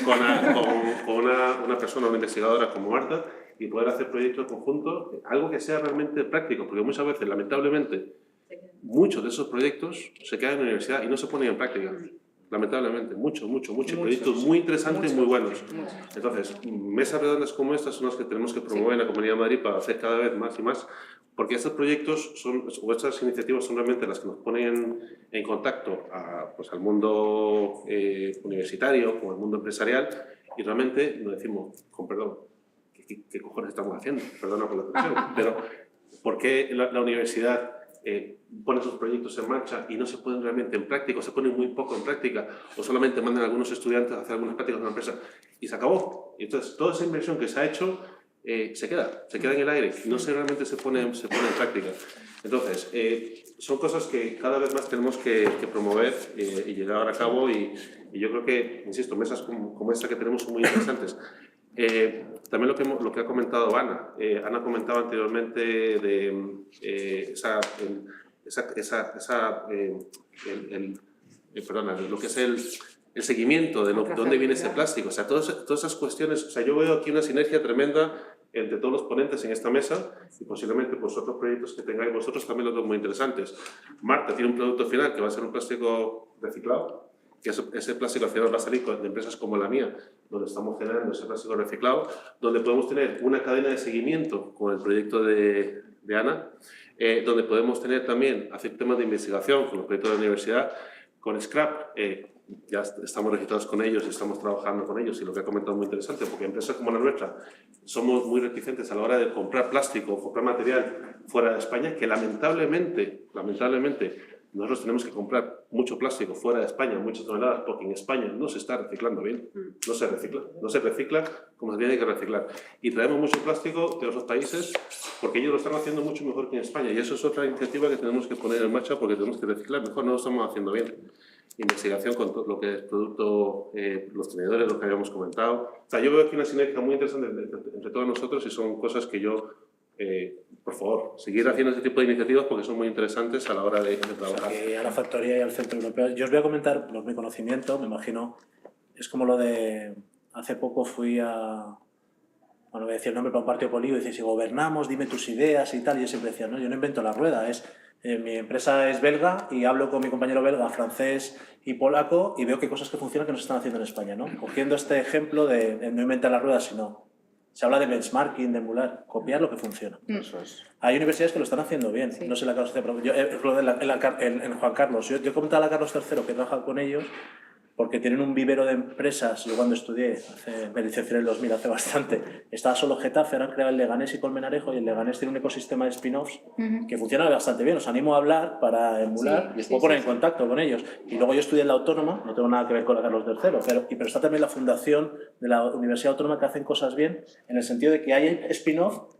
con una persona, una investigadora como Marta, y poder hacer proyectos conjuntos, algo que sea realmente práctico, porque muchas veces, lamentablemente, muchos de esos proyectos se quedan en la universidad y no se ponen en práctica. Lamentablemente, muchos, proyectos muy interesantes y muy buenos. Entonces, mesas redondas como estas son las que tenemos que promover en la Comunidad de Madrid para hacer cada vez más y más, porque estos proyectos o estas iniciativas son realmente las que nos ponen en contacto pues, al mundo universitario con el mundo empresarial, y realmente nos decimos, con perdón, ¿qué cojones estamos haciendo? Perdona por la expresión, pero ¿por qué la universidad pone sus proyectos en marcha y no se ponen realmente en práctica, o se ponen muy poco en práctica, o solamente mandan a algunos estudiantes a hacer algunas prácticas en una empresa y se acabó? Y entonces toda esa inversión que se ha hecho se queda en el aire y no realmente se pone en práctica. Entonces, son cosas que cada vez más tenemos que promover y llevar a cabo, y yo creo que, insisto, mesas como esta que tenemos son muy interesantes. También lo que ha comentado Ana. Ana comentaba anteriormente de lo que es el seguimiento de dónde viene ese plástico. O sea, todas esas cuestiones. O sea, yo veo aquí una sinergia tremenda entre todos los ponentes en esta mesa, y posiblemente pues, otros proyectos que tengáis vosotros también los veo muy interesantes. Marta tiene un producto final que va a ser un plástico reciclado, que ese plástico al final va a salir de empresas como la mía, donde estamos generando ese plástico reciclado, donde podemos tener una cadena de seguimiento con el proyecto de Ana, donde podemos tener también, hacer temas de investigación con los proyectos de la universidad, con Scrap. Ya estamos registrados con ellos y estamos trabajando con ellos, y lo que ha comentado es muy interesante, porque empresas como la nuestra somos muy reticentes a la hora de comprar plástico o comprar material fuera de España, que lamentablemente nosotros tenemos que comprar mucho plástico fuera de España, muchas toneladas, porque en España no se está reciclando bien, no se recicla como se tiene que reciclar. Y traemos mucho plástico de otros países porque ellos lo están haciendo mucho mejor que en España, y eso es otra iniciativa que tenemos que poner en marcha, porque tenemos que reciclar mejor, no lo estamos haciendo bien. Investigación con todo lo que es producto, los tenedores, lo que habíamos comentado. O sea, yo veo aquí una sinergia muy interesante entre todos nosotros, y son cosas que yo, por favor, seguir haciendo este tipo de iniciativas porque son muy interesantes a la hora de trabajar. O sea, que a la factoría y al centro europeo. Yo os voy a comentar mi conocimiento, me imagino, es como lo de, hace poco fui a, bueno, voy a decir el nombre para un partido político, y dice, si gobernamos, dime tus ideas y tal, y yo siempre decía, no, yo no invento la rueda, mi empresa es belga y hablo con mi compañero belga, francés y polaco, y veo que cosas que funcionan que no se están haciendo en España, ¿no? Cogiendo este ejemplo de no inventar la rueda, sino se habla de benchmarking, de emular, copiar lo que funciona. Eso es. Hay universidades que lo están haciendo bien, no sé la Carlos III, pero yo, en Juan Carlos, yo comentaba a la Carlos III que he trabajado con ellos, porque tienen un vivero de empresas. Yo cuando estudié, me licencié en el 2000, hace bastante, estaba solo Getafe, ahora han creado el Leganés y Colmenarejo, y el Leganés tiene un ecosistema de spin-offs que funciona bastante bien. Os animo a hablar para emular, y os puedo poner en contacto con ellos. Y luego yo estudié en la Autónoma, no tengo nada que ver con la Carlos III, pero está también la fundación de la Universidad Autónoma, que hacen cosas bien, en el sentido de que hay spin-off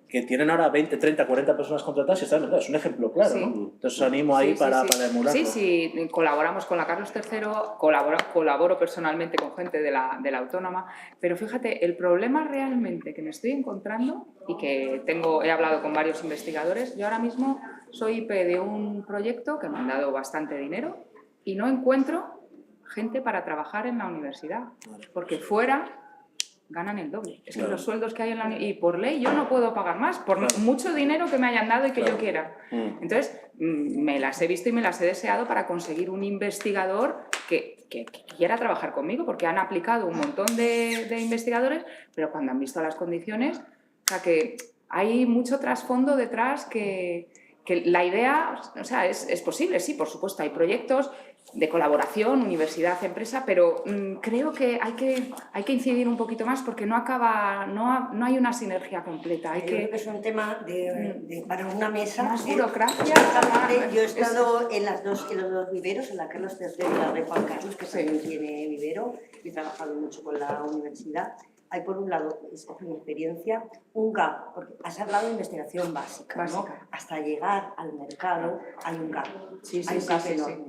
que tienen ahora 20, 30, 40 personas contratadas y están en verdad. Es un ejemplo claro, ¿no? Entonces os animo ahí para emularlo. Sí, colaboramos con la Carlos III, colaboro personalmente con gente de la Autónoma, pero fíjate, el problema realmente que me estoy encontrando, y que he hablado con varios investigadores, yo ahora mismo soy IP de un proyecto que me han dado bastante dinero y no encuentro gente para trabajar en la universidad, porque fuera ganan el doble. Es que los sueldos que hay en la universidad, y por ley yo no puedo pagar más, por mucho dinero que me hayan dado y que yo quiera. Entonces, me las he visto y me las he deseado para conseguir un investigador que quiera trabajar conmigo, porque han aplicado un montón de investigadores, pero cuando han visto las condiciones, o sea, que hay mucho trasfondo detrás, que la idea, o sea, es posible, sí, por supuesto, hay proyectos de colaboración, universidad-empresa, pero creo que hay que incidir un poquito más porque no hay una sinergia completa. Yo creo que es un tema para una mesa. Más burocracia. Yo he estado en los dos viveros, en la Carlos III y la de Juan Carlos, que también tiene vivero, y he trabajado mucho con la universidad. Hay por un lado, es mi experiencia, un gap, porque has hablado de investigación básica, ¿no? Hasta llegar al mercado hay un gap, hay un gap enorme.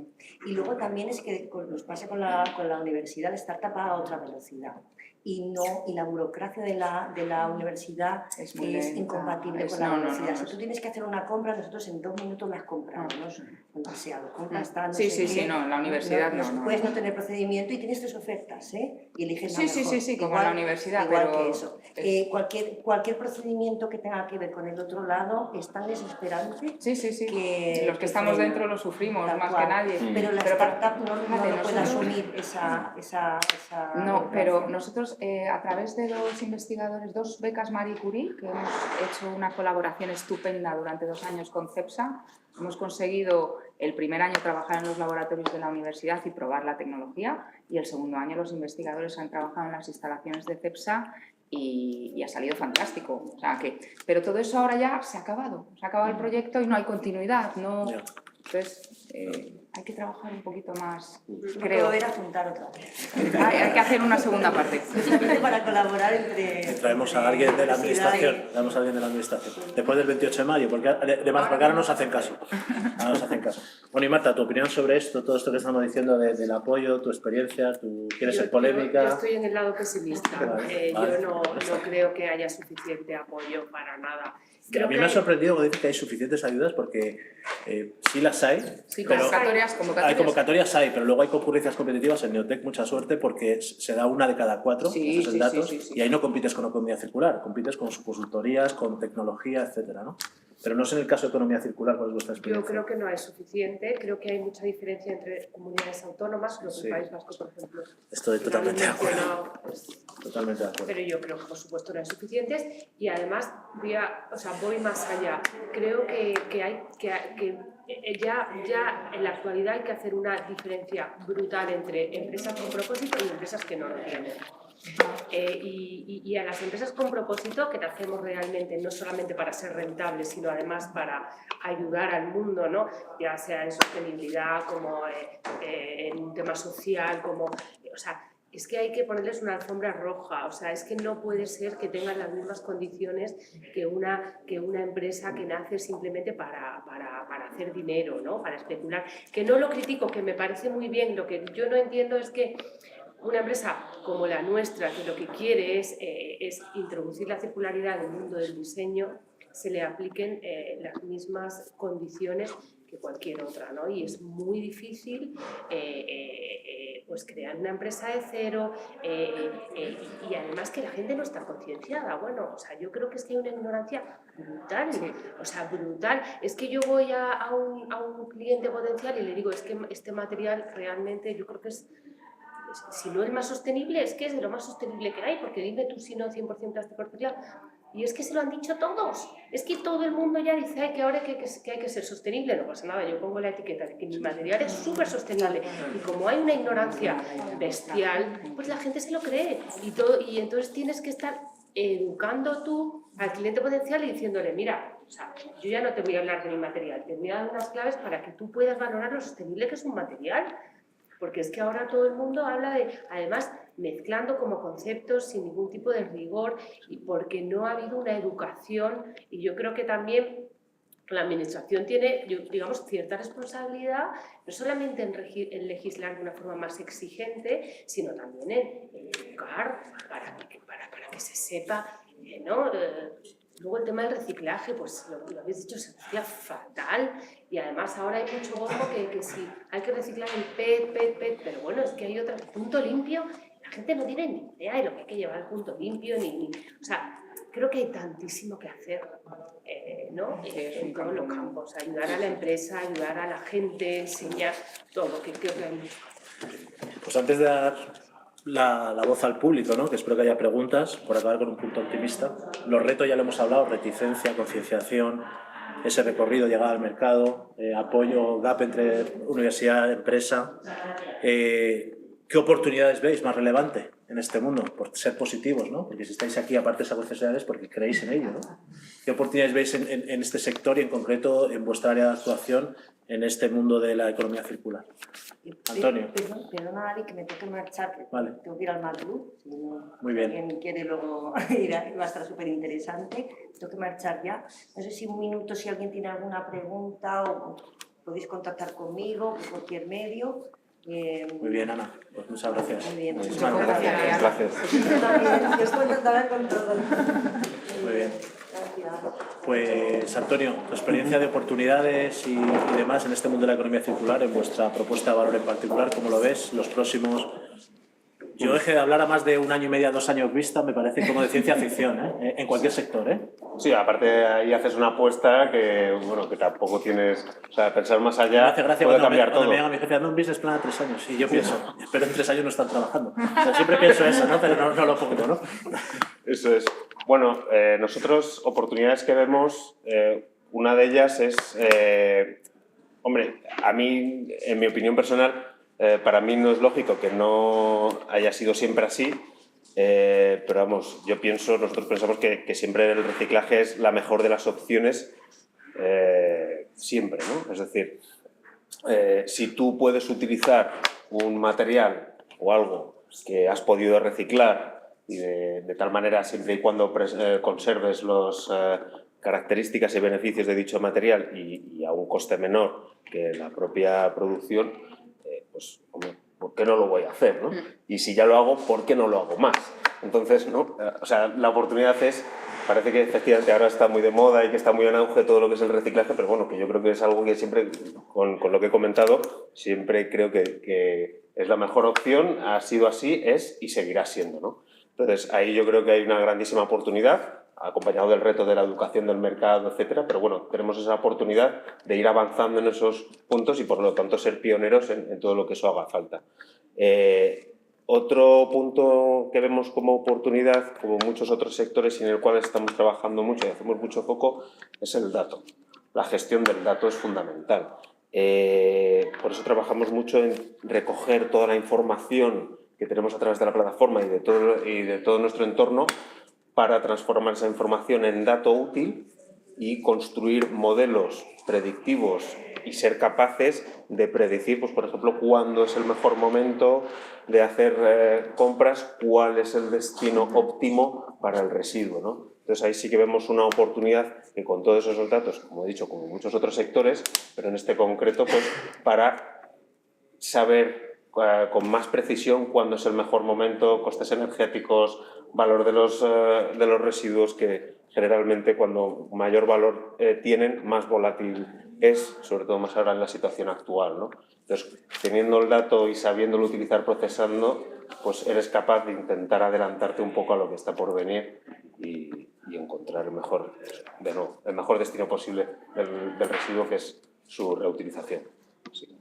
Y luego también es que nos pasa con la universidad, la startup va a otra velocidad. Y la burocracia de la universidad es incompatible con la universidad. Si tú tienes que hacer una compra, nosotros en 2 minutos las compramos, cuando sea, lo compras tal, no, en la universidad no. Puedes no tener procedimiento y tienes 3 ofertas, y eliges la mejor. Sí, como en la universidad. Igual pero que eso. Cualquier procedimiento que tenga que ver con el otro lado es tan desesperante que... Los que estamos dentro lo sufrimos más que nadie. Pero la startup no puede asumir esa... No, pero nosotros a través de los investigadores, 2 becas Marie Curie, que hemos hecho una colaboración estupenda durante 2 años con CEPSA, hemos conseguido el primer año trabajar en los laboratorios de la universidad y probar la tecnología, y el segundo año los investigadores han trabajado en las instalaciones de CEPSA y ha salido fantástico. O sea pero todo eso ahora ya se ha acabado el proyecto y no hay continuidad. Entonces, hay que trabajar un poquito más, creo. Volver a juntar otra vez. Hay que hacer una segunda parte. Para colaborar entre... Traemos a alguien de la administración. Después del 28 de mayo, porque ahora nos hacen caso. Bueno, y Marta, tu opinión sobre todo esto que estamos diciendo del apoyo, tu experiencia, tú quieres ser polémica. Yo estoy en el lado pesimista. Vale. Yo no creo que haya suficiente apoyo para nada. A mí me ha sorprendido cuando dices que hay suficientes ayudas porque sí las hay. Sí, pero convocatorias. Hay convocatorias, pero luego hay concurrencias competitivas. En Neotec, mucha suerte, porque se da una de cada 4, esos son datos, y ahí no compites con economía circular, compites con consultorías, con tecnología, etcétera, ¿no? Pero no sé en el caso de economía circular cuál es vuestra experiencia. Yo creo que no es suficiente, creo que hay mucha diferencia entre comunidades autónomas, lo que el País Vasco, por ejemplo. Estoy totalmente de acuerdo. Totalmente de acuerdo. Pero yo creo que, por supuesto, no hay suficientes, y además voy más allá. Creo que ya en la actualidad hay que hacer una diferencia brutal entre empresas con propósito y empresas que no lo tienen. Y a las empresas con propósito, que nacemos realmente no solamente para ser rentables, sino además para ayudar al mundo, ¿no? Ya sea en sostenibilidad, como en un tema social, es que hay que ponerles una alfombra roja. Es que no puede ser que tengan las mismas condiciones que una empresa que nace simplemente para hacer dinero, ¿no? Para especular. Que no lo critico, que me parece muy bien. Lo que yo no entiendo es que una empresa como la nuestra, que lo que quiere es introducir la circularidad en el mundo del diseño, se le apliquen las mismas condiciones que cualquier otra, ¿no? Y es muy difícil pues crear una empresa de cero y además que la gente no está concienciada. Yo creo que es que hay una ignorancia brutal, brutal. Es que yo voy a un cliente potencial y le digo, es que este material realmente yo creo que es, si no es más sostenible, es que es de lo más sostenible que hay, porque dime tú si no 100% plástico reciclado. Y es que se lo han dicho todos. Es que todo el mundo ya dice que ahora que hay que ser sostenible. No pasa nada, yo pongo la etiqueta de que mi material es súper sostenible. Y como hay una ignorancia bestial, pues la gente se lo cree. Y entonces tienes que estar educando tú al cliente potencial y diciéndole, mira, yo ya no te voy a hablar de mi material, te voy a dar unas claves para que tú puedas valorar lo sostenible que es un material. Porque es que ahora todo el mundo habla además, mezclando como conceptos sin ningún tipo de rigor, y porque no ha habido una educación, y yo creo que también la administración tiene, digamos, cierta responsabilidad, no solamente en legislar de una forma más exigente, sino también en educar para que se sepa, ¿no? Luego el tema del reciclaje, pues lo habéis dicho, se recicla fatal, y además ahora hay mucho bombo que sí, hay que reciclar el PET, pero bueno, es que hay otro punto limpio, la gente no tiene ni idea de lo que hay que llevar al punto limpio, creo que hay tantísimo que hacer, ¿no? En todos los campos, ayudar a la empresa, ayudar a la gente, enseñar todo, que creo que hay mucho que hacer. Pues antes de dar la voz al público, ¿no? Que espero que haya preguntas, por acabar con un punto optimista. Los retos ya lo hemos hablado, reticencia, concienciación, ese recorrido, llegada al mercado, apoyo, gap entre universidad y empresa. ¿Qué oportunidades veis más relevante en este mundo? Por ser positivos, ¿no? Porque si estáis aquí, aparte de esas necesidades, porque creéis en ello, ¿no? ¿Qué oportunidades veis en este sector y en concreto en vuestra área de actuación en este mundo de la economía circular? Antonio. Perdona, Ari, que me tengo que marchar, que Vale. tengo que ir al Madrid, si no, Muy bien. alguien quiere luego ir, va a estar súper interesante. Tengo que marchar ya. No sé si un minuto, si alguien tiene alguna pregunta o podéis contactar conmigo por cualquier medio. Muy bien, Ana. Pues muchas gracias. Muy bien, Muchísimas muchas gracias. Gracias. Yo también, después de hablar con todos. Muy bien. Gracias. Pues, Antonio, tu experiencia de oportunidades y demás en este mundo de la economía circular, en vuestra propuesta de valor en particular, ¿cómo lo ves? Los próximos... Yo dejé de hablar a más de 1 año y medio, 2 años vista, me parece como de ciencia ficción, ¿eh? En cualquier sector, ¿eh? Sí, aparte ahí haces una apuesta que, bueno, que tampoco tienes... O sea, pensar más allá Me hace gracia puede cuando cambiar cuando todo. me llega mi jefe, dando un business plan a 3 años. Y yo pienso, pero en 3 años no están trabajando. O sea, siempre pienso eso, ¿no? Pero no lo pongo, ¿no? Eso es. Bueno, nosotros oportunidades que vemos, una de ellas es... hombre, a mí, en mi opinión personal, para mí no es lógico que no haya sido siempre así, pero vamos, nosotros pensamos que siempre el reciclaje es la mejor de las opciones, siempre, ¿no? Es decir, si tú puedes utilizar un material o algo que has podido reciclar y de tal manera, siempre y cuando conserves las características y beneficios de dicho material y a un coste menor que la propia producción, pues, hombre, ¿por qué no lo voy a hacer, no? Y si ya lo hago, ¿por qué no lo hago más? Entonces, ¿no? O sea, la oportunidad parece que efectivamente ahora está muy de moda y que está muy en auge todo lo que es el reciclaje, pero bueno, que yo creo que es algo que siempre, con lo que he comentado, siempre creo que es la mejor opción, ha sido así, es y seguirá siendo, ¿no? Entonces, ahí yo creo que hay una grandísima oportunidad, acompañado del reto de la educación del mercado, etcétera, pero bueno, tenemos esa oportunidad de ir avanzando en esos puntos y por lo tanto ser pioneros en todo lo que eso haga falta. Otro punto que vemos como oportunidad, como muchos otros sectores y en el cual estamos trabajando mucho y hacemos mucho foco, es el dato. La gestión del dato es fundamental. Por eso trabajamos mucho en recoger toda la información que tenemos a través de la plataforma y de todo nuestro entorno para transformar esa información en dato útil y construir modelos predictivos y ser capaces de predecir, pues, por ejemplo, cuándo es el mejor momento de hacer compras, cuál es el destino óptimo para el residuo, ¿no? Entonces ahí sí que vemos una oportunidad que con todos esos datos, como he dicho, como muchos otros sectores, pero en este concreto, pues, para saber con más precisión cuándo es el mejor momento, costes energéticos, valor de los residuos, que generalmente cuando mayor valor tienen, más volátil es, sobre todo más ahora en la situación actual, ¿no? Entonces, teniendo el dato y sabiéndolo utilizar, procesando, pues eres capaz de intentar adelantarte un poco a lo que está por venir y encontrar el mejor destino posible del residuo, que es su reutilización. Sí.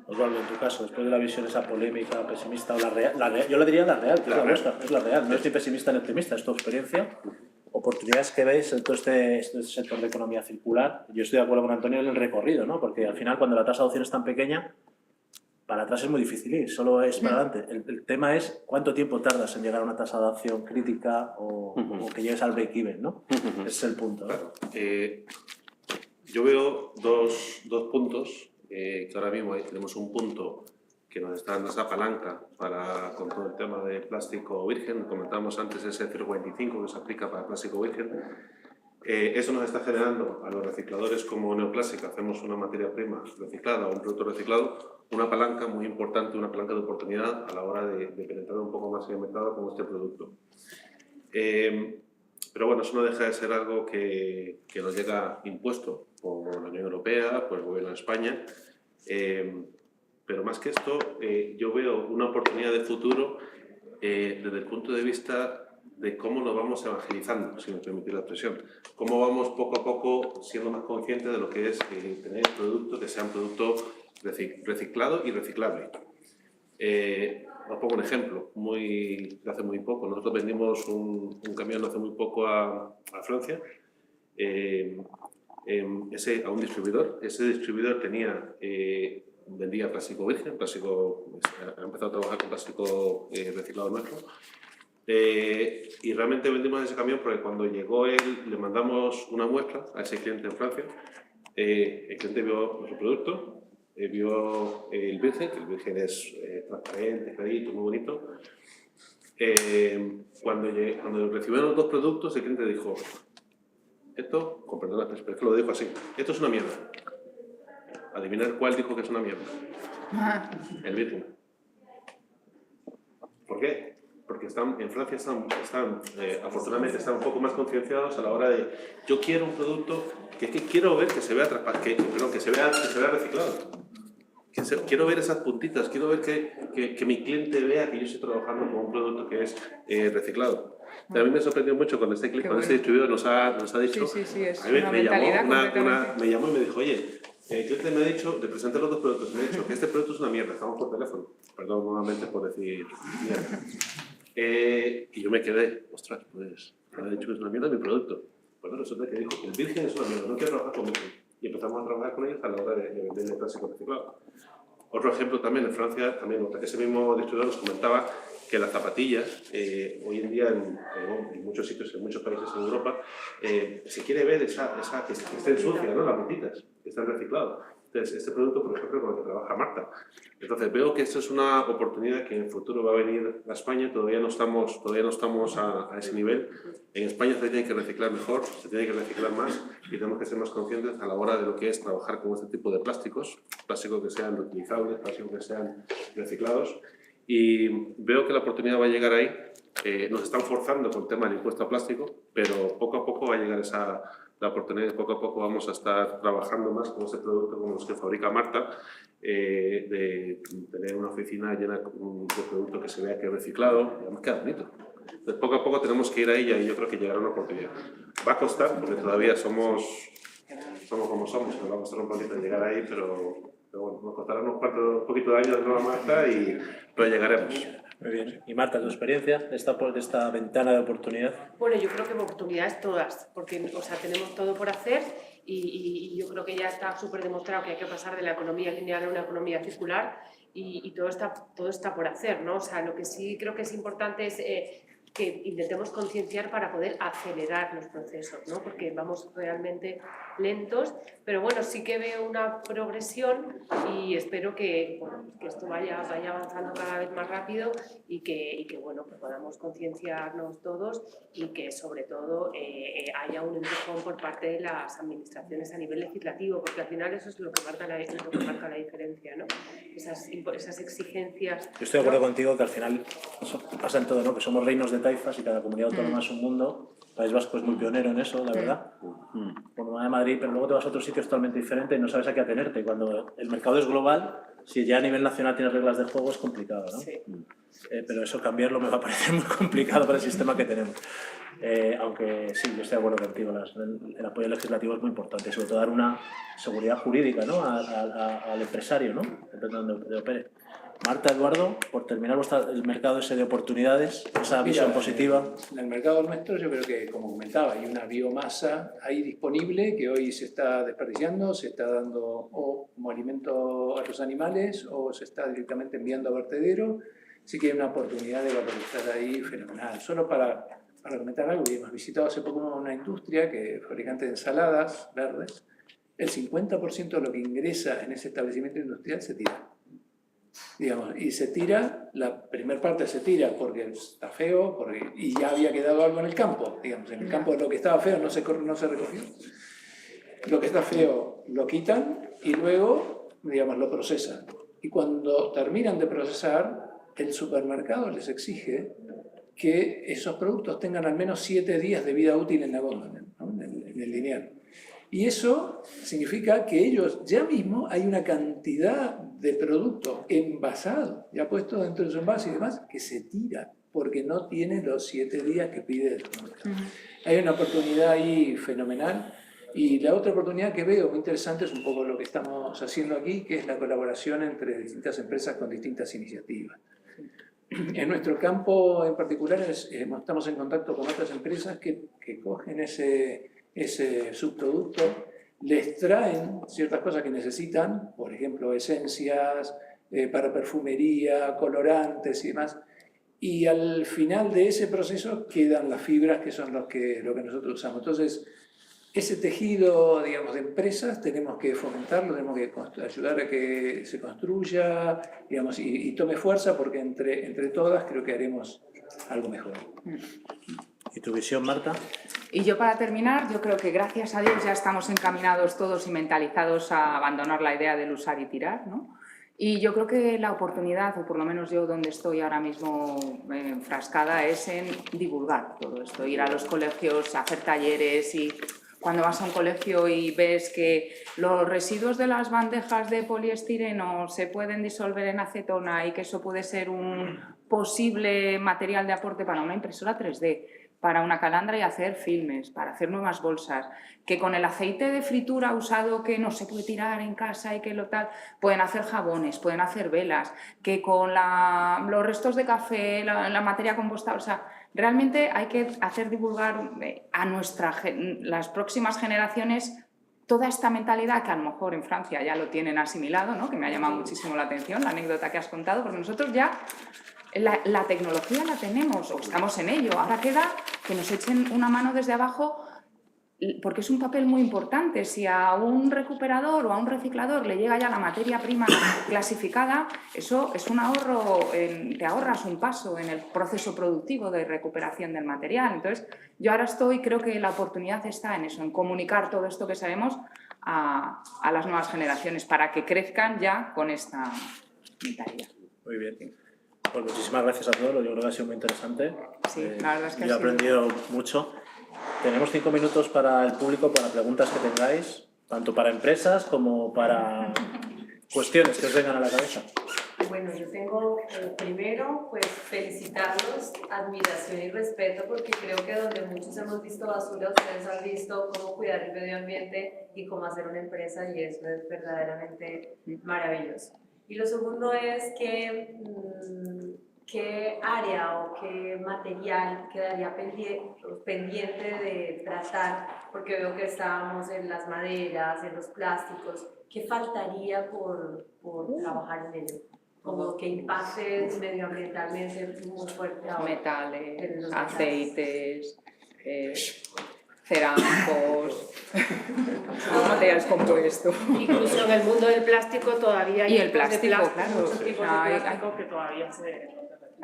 Osvaldo, en tu caso, después de la visión esa polémica, pesimista o la real, yo le diría la real, que es la vuestra, es la real, no estoy pesimista ni optimista, es tu experiencia, oportunidades que veis en todo este sector de economía circular. Yo estoy de acuerdo con Antonio en el recorrido, ¿no? Porque al final, cuando la tasa de adopción es tan pequeña, para atrás es muy difícil ir, solo es para adelante. El tema es cuánto tiempo tardas en llegar a una tasa de adopción crítica o que llegues al break-even, ¿no? Ese es el punto, ¿no? Claro. Yo veo dos puntos, que ahora mismo ahí tenemos un punto que nos está dando esa palanca con todo el tema de plástico virgen. Comentábamos antes ese 0,45 que se aplica para plástico virgen. Eso nos está generando a los recicladores como Neoplásica, hacemos una materia prima reciclada o un producto reciclado, una palanca muy importante, una palanca de oportunidad a la hora de penetrar un poco más en el mercado con este producto. Pero bueno, eso no deja de ser algo que nos llega impuesto por la Unión Europea, por el Gobierno de España. Pero más que esto, yo veo una oportunidad de futuro desde el punto de vista de cómo nos vamos evangelizando, si me permitís la expresión. Cómo vamos poco a poco siendo más conscientes de lo que es tener productos que sean productos reciclados y reciclables. Os pongo un ejemplo, de hace muy poco. Nosotros vendimos un camión hace muy poco a Francia a un distribuidor. Ese distribuidor vendía plástico virgen, ha empezado a trabajar con plástico reciclado nuestro. Y realmente vendimos ese camión porque cuando llegó él le mandamos una muestra a ese cliente en Francia. El cliente vio nuestro producto, vio el virgen, que el virgen es transparente, clarito, muy bonito. Cuando recibieron los dos productos, el cliente dijo: esto, con perdón, pero es que lo dijo así, esto es una mierda. Adivinar cuál dijo que es una mierda. El virgen. ¿Por qué? Porque en Francia afortunadamente están un poco más concienciados a la hora de: yo quiero un producto que quiero ver que se vea reciclado. Quiero ver esas puntitas, quiero ver que mi cliente vea que yo estoy trabajando con un producto que es reciclado. A mí me sorprendió mucho cuando este distribuidor nos ha dicho, es a mí una me mentalidad llamó y me dijo: oye, el cliente me ha dicho, le presenté los dos productos, me ha dicho que este producto es una mierda, estamos por teléfono, perdón nuevamente por decir mierda. Y yo me quedé, ostras, pues me ha dicho que es una mierda mi producto. Bueno, resulta que dijo que el virgen es una mierda, no quiero trabajar con virgen. Y empezamos a trabajar con ellos a la hora de vender el plástico reciclado. Otro ejemplo también, en Francia, ese mismo distribuidor nos comentaba que las zapatillas, hoy en día en muchos sitios, en muchos países en Europa, se quiere ver que estén sucias, ¿no? Las botitas, que están recicladas. Entonces, este producto, por ejemplo, con el que trabaja Marta. Entonces, veo que esto es una oportunidad que en el futuro va a venir a España. Todavía no estamos a ese nivel. En España se tiene que reciclar mejor, se tiene que reciclar más y tenemos que ser más conscientes a la hora de lo que es trabajar con este tipo de plásticos que sean reutilizables, plásticos que sean reciclados. Y veo que la oportunidad va a llegar ahí. Nos están forzando con el tema del impuesto a plástico, pero poco a poco va a llegar la oportunidad y poco a poco vamos a estar trabajando más con ese producto como los que fabrica Marta, de tener una oficina llena de producto que se vea que es reciclado y además queda bonito. Entonces, poco a poco tenemos que ir a ella y yo creo que llegará una oportunidad. Va a costar porque todavía somos como somos, nos va a costar un poquito llegar ahí, pero bueno, nos costará un poquito de años de nueva Marta, pero llegaremos. Muy bien. Y Marta, tu experiencia de esta ventana de oportunidad. Bueno, yo creo que oportunidades todas, porque tenemos todo por hacer y yo creo que ya está súper demostrado que hay que pasar de la economía lineal a una economía circular y todo está por hacer, ¿no? O sea, lo que sí creo que es importante es que intentemos concienciar para poder acelerar los procesos, ¿no? Porque vamos realmente lentos, pero bueno, sí que veo una progresión y espero que esto vaya avanzando cada vez más rápido y que bueno, que podamos concienciarnos todos y que sobre todo haya un empujón por parte de las administraciones a nivel legislativo, porque al final eso es lo que marca la diferencia, ¿no? Esas exigencias. Yo estoy de acuerdo contigo que al final eso pasa en todo, ¿no? Que somos reinos de taifas y cada comunidad autónoma es un mundo. El País Vasco es muy pionero en eso, la verdad. Como de Madrid, pero luego te vas a otros sitios totalmente diferentes y no sabes a qué atenerte. Cuando el mercado es global, si ya a nivel nacional tienes reglas de juego es complicado, ¿no? Sí. Pero eso cambiarlo me va a parecer muy complicado para el sistema que tenemos. Aunque sí, yo estoy de acuerdo contigo, el apoyo legislativo es muy importante, sobre todo dar una seguridad jurídica, ¿no? al empresario, ¿no? Depende de donde opere. Marta, Eduardo, por terminar el mercado ese de oportunidades, esa visión positiva. En el mercado nuestro yo creo que, como comentaba, hay una biomasa ahí disponible que hoy se está desperdiciando, se está dando o como alimento a los animales o se está directamente enviando a vertedero. Sí que hay una oportunidad de valorizar ahí fenomenal. Solo para comentar algo, hemos visitado hace poco una industria que es fabricante de ensaladas verdes. El 50% de lo que ingresa en ese establecimiento industrial se tira. Digamos, y se tira, la primera parte se tira porque está feo y ya había quedado algo en el campo. Digamos, en el campo lo que estaba feo no se recogió. Lo que está feo lo quitan y luego, digamos, lo procesan. Y cuando terminan de procesar, el supermercado les exige que esos productos tengan al menos 7 días de vida útil en la góndola, ¿no? en el lineal. Y eso significa que ellos ya mismo hay una cantidad de producto envasado, ya puesto dentro de su envase y demás, que se tira porque no tiene los 7 días que pide el mercado. Hay una oportunidad ahí fenomenal. Y la otra oportunidad que veo muy interesante es un poco lo que estamos haciendo aquí, que es la colaboración entre distintas empresas con distintas iniciativas. En nuestro campo en particular estamos en contacto con otras empresas que cogen ese subproducto, les traen ciertas cosas que necesitan, por ejemplo, esencias para perfumería, colorantes y demás, y al final de ese proceso quedan las fibras que son lo que nosotros usamos. Entonces, ese tejido, digamos, de empresas tenemos que fomentarlo, tenemos que ayudar a que se construya, digamos, y tome fuerza, porque entre todas creo que haremos algo mejor. ¿Y tu visión, Marta? Y yo, para terminar, yo creo que gracias a Dios ya estamos encaminados todos y mentalizados a abandonar la idea del usar y tirar, ¿no? Y yo creo que la oportunidad, o por lo menos yo donde estoy ahora mismo enfrascada, es en divulgar todo esto, ir a los colegios, hacer talleres. Y cuando vas a un colegio y ves que los residuos de las bandejas de poliestireno se pueden disolver en acetona y que eso puede ser un posible material de aporte para una impresora 3D, para una calandra y hacer filmes, para hacer nuevas bolsas, que con el aceite de fritura usado que no se puede tirar en casa y que lo tal, pueden hacer jabones, pueden hacer velas, que con los restos de café, la materia compostable, o sea, realmente hay que hacer divulgar a las próximas generaciones toda esta mentalidad que a lo mejor en Francia ya lo tienen asimilado, ¿no? Que me ha llamado muchísimo la atención la anécdota que has contado, porque nosotros ya la tecnología la tenemos, o estamos en ello. Ahora queda que nos echen una mano desde abajo, porque es un papel muy importante. Si a un recuperador o a un reciclador le llega ya la materia prima clasificada, eso es un ahorro, te ahorras un paso en el proceso productivo de recuperación del material. Entonces, yo ahora creo que la oportunidad está en eso, en comunicar todo esto que sabemos a las nuevas generaciones para que crezcan ya con esta mentalidad. Muy bien. Pues muchísimas gracias a todos, yo creo que ha sido muy interesante. Sí, la verdad es que yo he aprendido mucho. Tenemos 5 minutos para el público, para preguntas que tengáis, tanto para empresas como para cuestiones que os vengan a la cabeza. Bueno, yo tengo primero, pues felicitarlos, admiración y respeto, porque creo que donde muchos hemos visto basura, ustedes han visto cómo cuidar el medio ambiente y cómo hacer una empresa, y eso es verdaderamente maravilloso. Y lo segundo es que qué área o qué material quedaría pendiente de tratar, porque veo que estábamos en las maderas, en los plásticos. ¿Qué faltaría por trabajar en ello? Como que impacte medioambientalmente muy fuerte ahora. Metales, aceites, cerámicos, materiales compuestos. Incluso en el mundo del plástico todavía hay y el plástico, muchos tipos de hay plástico que todavía se...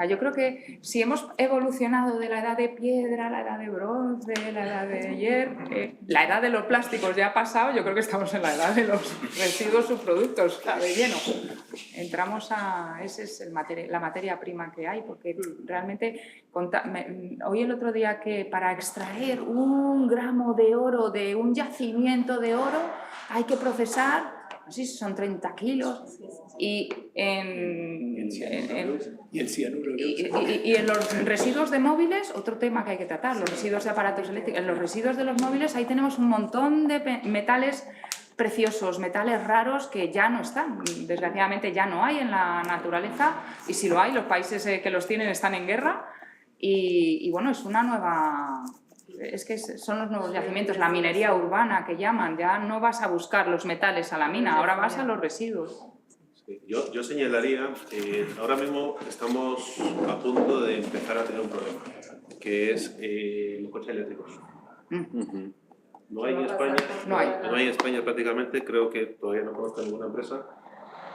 Yo creo que si hemos evolucionado de la edad de piedra, la edad de bronce, la edad de hierro, la edad de los plásticos ya ha pasado, yo creo que estamos en la edad de los residuos subproductos, de lleno. Entramos esa es la materia prima que hay, porque realmente oí el otro día que para extraer 1 gramo de oro de un yacimiento de oro hay que procesar, no sé si son 30 kilos, y el cianuro. Y en los residuos de móviles, otro tema que hay que tratar, los residuos de aparatos eléctricos, en los residuos de los móviles ahí tenemos un montón de metales preciosos, metales raros que ya no están, desgraciadamente ya no hay en la naturaleza, y si lo hay, los países que los tienen están en guerra, y bueno, es una nueva... Es que son los nuevos yacimientos, la minería urbana que llaman, ya no vas a buscar los metales a la mina, ahora vas a los residuos. Sí, yo señalaría que ahora mismo estamos a punto de empezar a tener un problema, que es los coches eléctricos. No hay en España, no hay en España prácticamente, creo que todavía no conozco ninguna empresa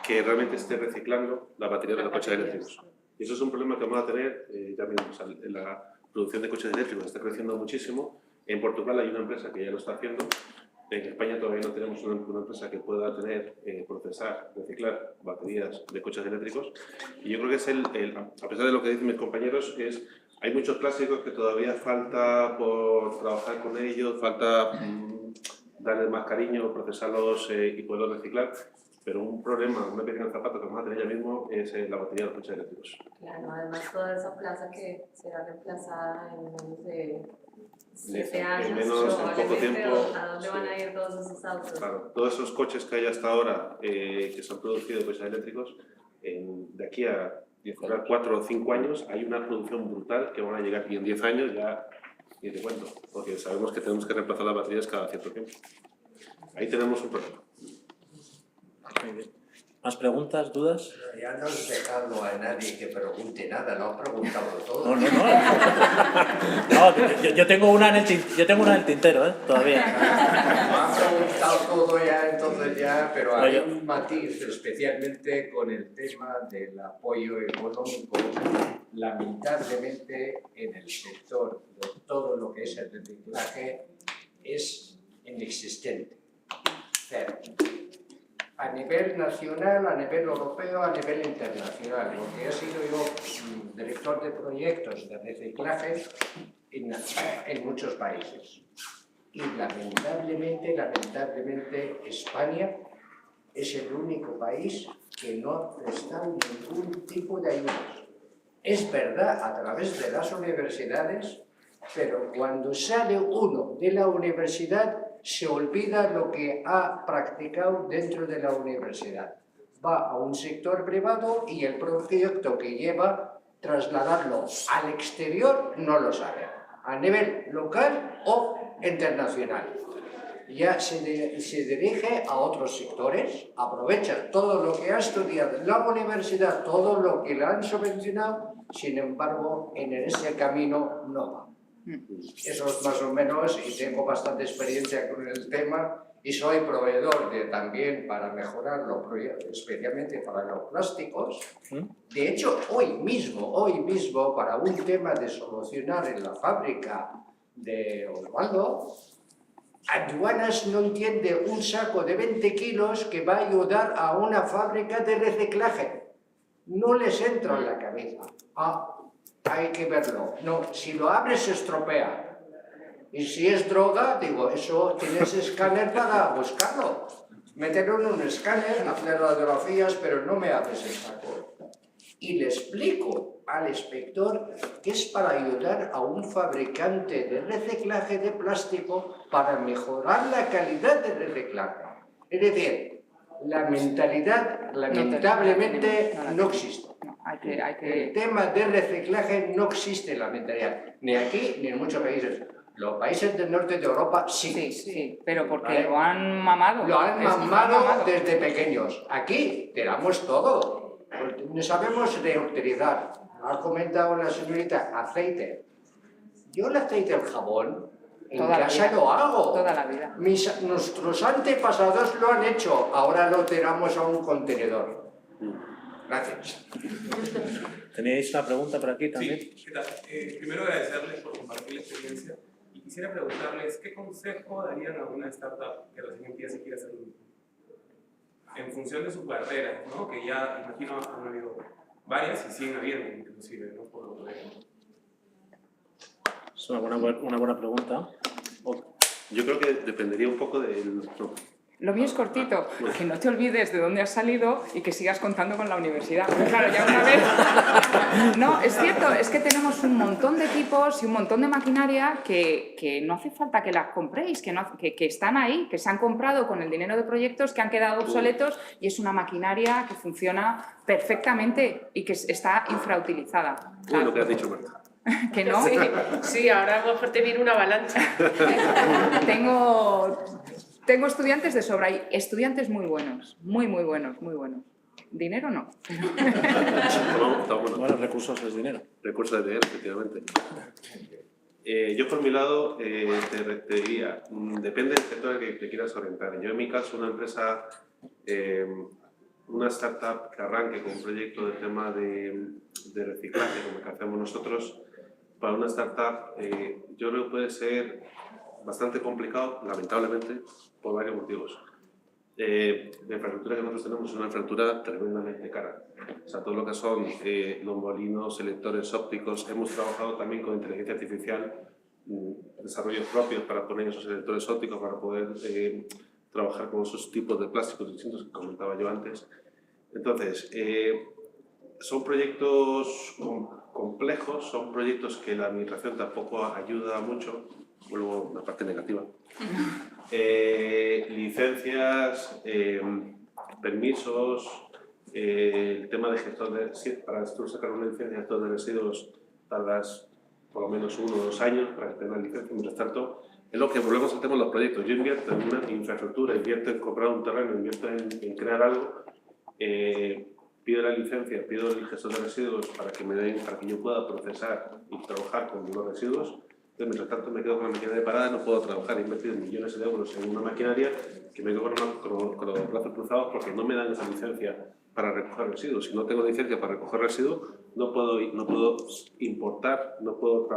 que realmente esté reciclando la batería de los coches eléctricos. Y eso es un problema que vamos a tener ya mismo. O sea, la producción de coches eléctricos está creciendo muchísimo. En Portugal hay una empresa que ya lo está haciendo. En España todavía no tenemos una empresa que pueda procesar, reciclar baterías de coches eléctricos. Y yo creo que es a pesar de lo que dicen mis compañeros, hay muchos plásticos que todavía falta por trabajar con ellos, falta darles más cariño, procesarlos y poderlos reciclar. Pero un problema, una piedra en el zapato que vamos a tener ya mismo es la batería de los coches eléctricos. Claro, además toda esa plaza que será reemplazada en menos de 7 años, en poco tiempo. ¿A dónde van a ir todos esos autos? Claro, todos esos coches que hay hasta ahora que se han producido de coches eléctricos, de aquí a 4 o 5 años hay una producción brutal que van a llegar, y en 10 años ya ni te cuento, porque sabemos que tenemos que reemplazar las baterías cada cierto tiempo. Ahí tenemos un problema. Muy bien. ¿Más preguntas, dudas? Ya no has dejado a nadie que pregunte nada, lo has preguntado todo. No, no, no. No, yo tengo una en el tintero, todavía. Lo has preguntado todo ya, entonces ya, pero hay Oye. un matiz, especialmente con el tema del apoyo económico. Lamentablemente, en el sector de todo lo que es el reciclaje es inexistente. Cero. A nivel nacional, a nivel europeo, a nivel internacional, porque he sido yo director de proyectos de reciclaje en muchos países. Y lamentablemente, España es el único país que no presta ningún tipo de ayudas. Es verdad, a través de las universidades, pero cuando sale uno de la universidad, se olvida lo que ha practicado dentro de la universidad. Va a un sector privado y el proyecto que lleva, trasladarlo al exterior, no lo sabe, a nivel local o internacional. Ya se dirige a otros sectores, aprovecha todo lo que ha estudiado en la universidad, todo lo que le han subvencionado, sin embargo, en ese camino no va. Eso es más o menos, y tengo bastante experiencia con el tema, y soy proveedor también para mejorarlo, especialmente para los plásticos. De hecho, hoy mismo, para un tema de solucionar en la fábrica de Osvaldo, Aduanas no entiende un saco de 20 kilos que va a ayudar a una fábrica de reciclaje. No les entra en la cabeza. Hay que verlo. No, si lo abres se estropea. Y si es droga, digo, eso tienes escáner para buscarlo. Mételo en un escáner, hacer radiografías, pero no me abres el saco. Y le explico al inspector que es para ayudar a un fabricante de reciclaje de plástico para mejorar la calidad de reciclaje. Es decir, la mentalidad lamentablemente no existe. El tema de reciclaje no existe en la mentalidad, ni aquí ni en muchos países. Los países del norte de Europa sí. Sí, pero porque lo han mamado. Lo han mamado desde pequeños. Aquí tiramos todo. No sabemos reutilizar. Ha comentado la señorita, aceite. Yo el aceite del jabón en casa lo hago. Toda la vida. Nuestros antepasados lo han hecho. Ahora lo tiramos a un contenedor. Gracias. ¿Teníais una pregunta por aquí también? Sí, ¿qué tal? Primero agradecerles por compartir la experiencia y quisiera preguntarles qué consejo darían a una startup que recién empieza y quiere hacer lo mismo. En función de su carrera, ¿no? Que ya imagino han habido varias y siguen habiendo inclusive, ¿no? Por lo que veo. Es una buena pregunta. Yo creo que dependería un poco del... Lo mío es cortito, que no te olvides de dónde has salido y que sigas contando con la universidad. Pero claro, ya una vez... No, es cierto, es que tenemos un montón de equipos y un montón de maquinaria que no hace falta que las compréis, que están ahí, que se han comprado con el dinero de proyectos que han quedado obsoletos y es una maquinaria que funciona perfectamente y que está infrautilizada. Claro. Lo que has dicho, Marta. ¿Que no? Sí, ahora a lo mejor te viene una avalancha. Tengo estudiantes de sobra y estudiantes muy buenos, muy buenos. Dinero no. Bueno, recursos es dinero. Recursos es dinero, efectivamente. Yo por mi lado te diría, depende del sector al que te quieras orientar. Yo en mi caso, una empresa, una startup que arranque con un proyecto de tema de reciclaje, como el que hacemos nosotros, para una startup yo creo que puede ser bastante complicado, lamentablemente, por varios motivos. La infraestructura que nosotros tenemos es una infraestructura tremendamente cara. O sea, todo lo que son los molinos, selectores ópticos, hemos trabajado también con inteligencia artificial, desarrollos propios para poner esos selectores ópticos, para poder trabajar con esos tipos de plásticos distintos que comentaba yo antes. Entonces, son proyectos complejos, son proyectos que la administración tampoco ayuda mucho, luego la parte negativa. Licencias, permisos, el tema de gestor de... Para sacar una licencia de gestor de residuos tardas por lo menos 1 o 2 años para tener la licencia, mientras tanto Es lo que volvemos al tema de los proyectos. Yo invierto en una infraestructura, invierto en comprar un terreno, invierto en crear algo, pido la licencia, pido el gestor de residuos para que me den, para que yo pueda procesar y trabajar con los residuos. Entonces, mientras tanto me quedo con la maquinaria parada, no puedo trabajar. He invertido millones de euros en una maquinaria que me quedo con los brazos cruzados porque no me dan esa licencia para recoger residuos. Si no tengo licencia para recoger residuos, no puedo importar, no puedo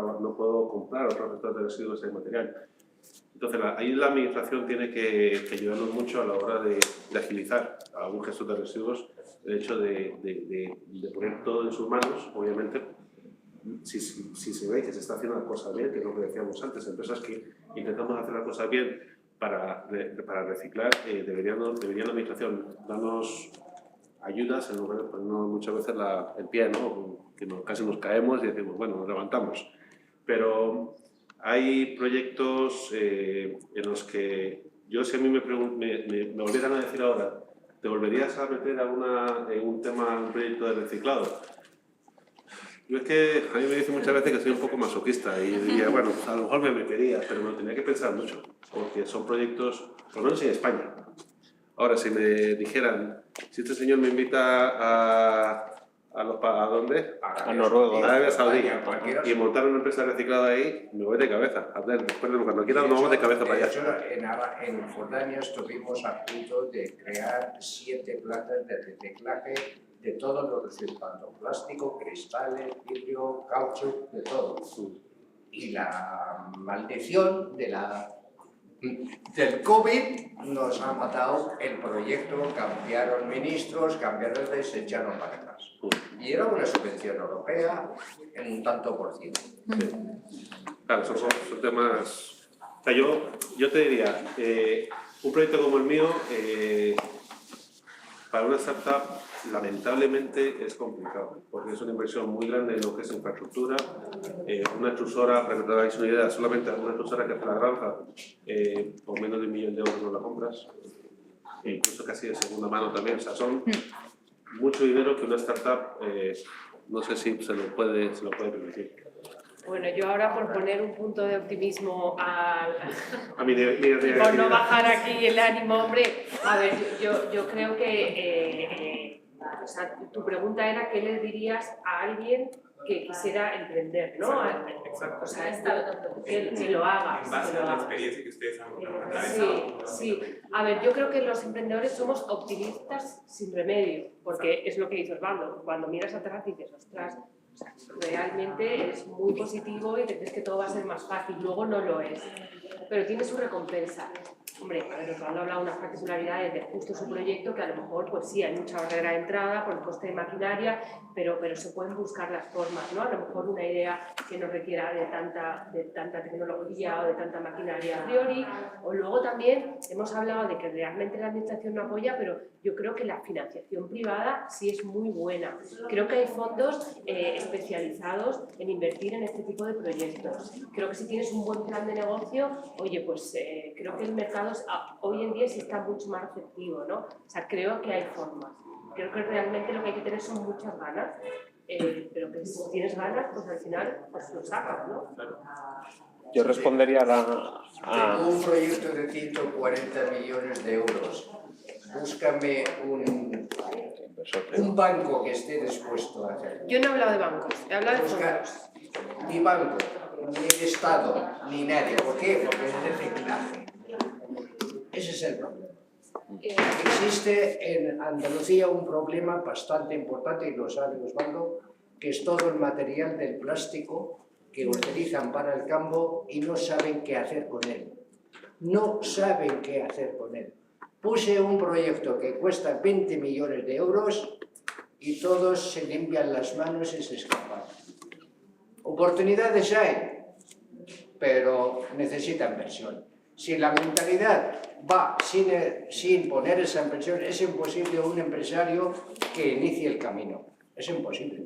comprar otros gestores de residuos de material. Entonces, ahí la administración tiene que ayudarnos mucho a la hora de agilizar a un gestor de residuos el hecho de poner todo en sus manos. Obviamente, si se ve que se está haciendo las cosas bien, que es lo que decíamos antes, empresas que intentamos hacer las cosas bien para reciclar, debería la administración darnos ayudas en lugar de ponernos muchas veces el pie, ¿no? Que casi nos caemos y decimos, bueno, nos levantamos. Pero hay proyectos en los que yo, si a mí me volvieran a decir ahora, ¿te volverías a meter en un proyecto de reciclado? Yo es que a mí me dicen muchas veces que soy un poco masoquista y diría, bueno, a lo mejor me metería, pero me lo tenía que pensar mucho, porque son proyectos, por lo menos en España. Ahora, si me dijeran, si este señor me invita ¿a dónde? A Noruega. A Arabia Saudí, y montar una empresa reciclada ahí, me voy de cabeza. Después, cuando quiera, nos vamos de cabeza para allá. En Jordania estuvimos a punto de crear 7 plantas de reciclaje de todos los residuos, tanto plástico, cristales, vidrio, caucho, de todo. Y la maldición del COVID nos ha matado el proyecto, cambiaron ministros, cambiaron y se echaron para atrás. Y era una subvención europea en un tanto por ciento. Claro, son temas... O sea, yo te diría, un proyecto como el mío, para una startup, lamentablemente es complicado, porque es una inversión muy grande en lo que es infraestructura. Una extrusora, para que te hagáis una idea, solamente una extrusora que hace la granja, por menos de $1 millón no la compras, e incluso casi de segunda mano también. O sea, son mucho dinero que una startup no sé si se lo puede permitir. Bueno, yo ahora por poner un punto de optimismo por no bajar aquí el ánimo, hombre, a ver, yo creo que o sea, tu pregunta era qué le dirías a alguien que quisiera emprender, ¿no? Exacto. O sea, que lo haga. En base a la experiencia que ustedes han atravesado. Sí. A ver, yo creo que los emprendedores somos optimistas sin remedio, porque es lo que dice Osvaldo, cuando miras atrás dices, ostras, o sea, realmente es muy positivo y te crees que todo va a ser más fácil, luego no lo es, pero tiene su recompensa. Hombre, a ver, Osvaldo ha hablado de unas particularidades de justo su proyecto que a lo mejor, pues sí, hay mucha barrera de entrada por el coste de maquinaria, pero se pueden buscar las formas, ¿no? A lo mejor una idea que no requiera de tanta tecnología o de tanta maquinaria a priori, o luego también hemos hablado de que realmente la administración no apoya, pero yo creo que la financiación privada sí es muy buena. Creo que hay fondos especializados en invertir en este tipo de proyectos. Creo que si tienes un buen plan de negocio, oye, pues creo que el mercado hoy en día sí está mucho más receptivo, ¿no? O sea, creo que hay formas. Creo que realmente lo que hay que tener son muchas ganas, pero que si tienes ganas, pues al final pues lo sacas, ¿no? Yo respondería Tengo un proyecto de 140 millones de euros. Búscame un banco que esté dispuesto a hacerlo. Yo no he hablado de bancos, he hablado de fondos. Ni banco, ni el Estado, ni nadie. ¿Por qué? Porque es reciclaje. Ese es el problema. Existe en Andalucía un problema bastante importante, y lo sabe Osvaldo, que es todo el material del plástico que utilizan para el campo y no saben qué hacer con él. No saben qué hacer con él. Puse un proyecto que cuesta 20 millones de euros y todos se limpian las manos y se escapan. Oportunidades hay, pero necesitan inversión. Si la mentalidad va sin poner esa inversión, es imposible un empresario que inicie el camino. Es imposible.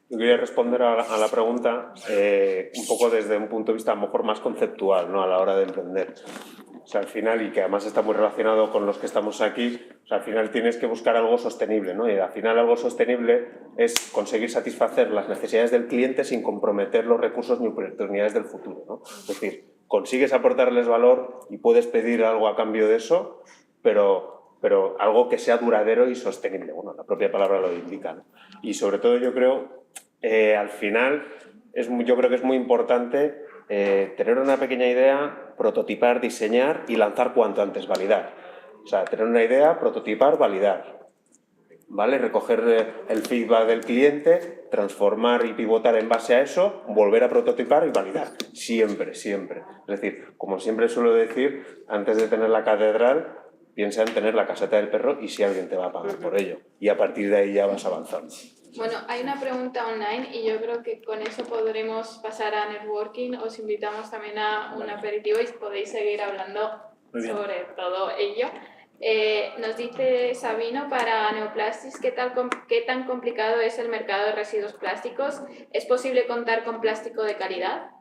Yo quería responder a la pregunta un poco desde un punto de vista a lo mejor más conceptual, ¿no? A la hora de emprender. O sea, al final, y que además está muy relacionado con los que estamos aquí, o sea, al final tienes que buscar algo sostenible, ¿no? Y al final algo sostenible es conseguir satisfacer las necesidades del cliente sin comprometer los recursos ni oportunidades del futuro, ¿no? Es decir, consigues aportarles valor y puedes pedir algo a cambio de eso, pero algo que sea duradero y sostenible. Bueno, la propia palabra lo indica, ¿no? Y sobre todo yo creo, al final, yo creo que es muy importante tener una pequeña idea, prototipar, diseñar y lanzar cuanto antes, validar. O sea, tener una idea, prototipar, validar. ¿Vale? Recoger el feedback del cliente, transformar y pivotar en base a eso, volver a prototipar y validar. Siempre, siempre. Es decir, como siempre suelo decir, antes de tener la catedral, piensa en tener la caseta del perro y si alguien te va a pagar por ello. Y a partir de ahí ya vas avanzando. Bueno, hay una pregunta online y yo creo que con eso podremos pasar a networking. Os invitamos también a un aperitivo y podéis seguir hablando sobre todo ello. Nos dice Sabino, para Neoplastics, ¿qué tan complicado es el mercado de residuos plásticos? ¿Es posible contar con plástico de calidad?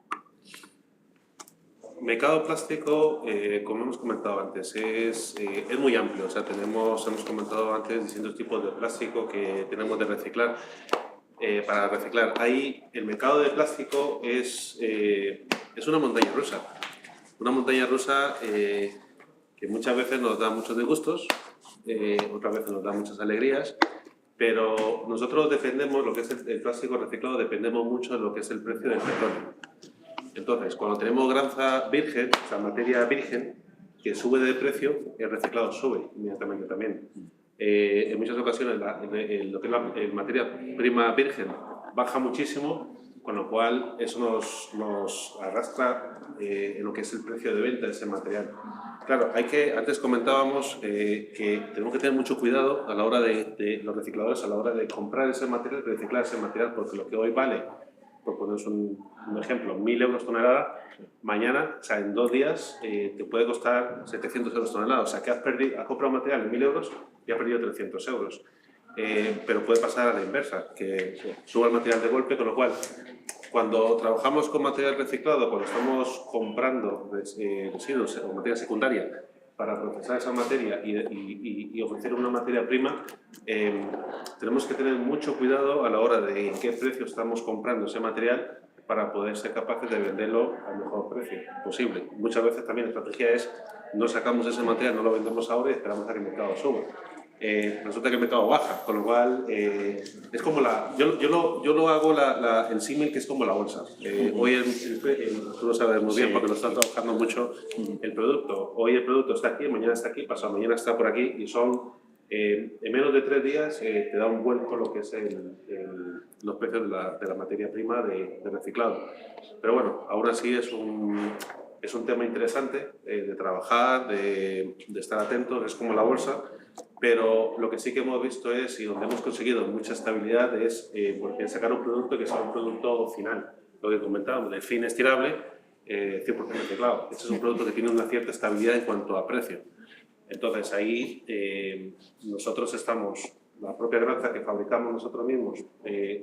Mercado plástico, como hemos comentado antes, es muy amplio. O sea, hemos comentado antes distintos tipos de plástico que tenemos de reciclar. Para reciclar, ahí el mercado de plástico es una montaña rusa. Una montaña rusa que muchas veces nos da muchos disgustos, otras veces nos da muchas alegrías, pero nosotros defendemos lo que es el plástico reciclado, dependemos mucho de lo que es el precio del petróleo. Entonces, cuando tenemos granza virgen, o sea, materia virgen, que sube de precio, el reciclado sube inmediatamente también. En muchas ocasiones lo que es la materia prima virgen baja muchísimo, con lo cual eso nos arrastra en lo que es el precio de venta de ese material. Claro, antes comentábamos que tenemos que tener mucho cuidado a la hora de los recicladores, a la hora de comprar ese material, de reciclar ese material, porque lo que hoy vale, por poneros un ejemplo, 1.000 euros tonelada, mañana, o sea, en 2 días, te puede costar 700 euros tonelada. O sea, que has comprado un material en 1.000 euros y has perdido 300 euros. Pero puede pasar a la inversa, que suba el material de golpe, con lo cual, cuando trabajamos con material reciclado, cuando estamos comprando residuos o materia secundaria para procesar esa materia y ofrecer una materia prima, tenemos que tener mucho cuidado a la hora de en qué precio estamos comprando ese material para poder ser capaces de venderlo al mejor precio posible. Muchas veces también la estrategia es no sacamos ese material, no lo vendemos ahora y esperamos a que el mercado suba. Resulta que el mercado baja, con lo cual es como yo lo hago el símil que es como la bolsa. Hoy tú lo sabes muy bien porque lo estás trabajando mucho el producto. Hoy el producto está aquí, mañana está aquí, pasado mañana está por aquí y son en menos de 3 días te da un vuelco lo que es los precios de la materia prima de reciclado. Pero bueno, aún así es un tema interesante de trabajar, de estar atentos, es como la bolsa. Pero lo que sí que hemos visto es, y donde hemos conseguido mucha estabilidad, es porque sacar un producto que sea un producto final. Lo que comentábamos, el fin estirable, 100% reciclado. Este es un producto que tiene una cierta estabilidad en cuanto a precio. Entonces ahí nosotros estamos, la propia granja que fabricamos nosotros mismos,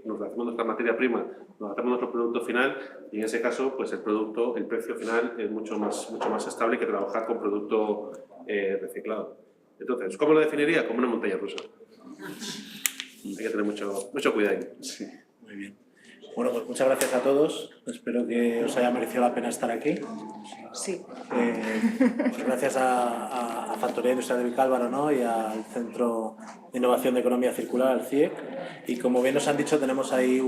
nos hacemos nuestra materia prima, nos hacemos nuestro producto final y en ese caso pues el precio final es mucho más estable que trabajar con producto reciclado. Entonces, ¿cómo lo definiría? Como una montaña rusa. Hay que tener mucho cuidado. Sí, muy bien. Bueno, pues muchas gracias a todos. Espero que os haya merecido la pena estar aquí. Sí. Pues gracias a Factoría Industrial de Vicálvaro, ¿no? Y al Centro de Innovación de Economía Circular, al CIEC. Y como bien nos han dicho, tenemos ahí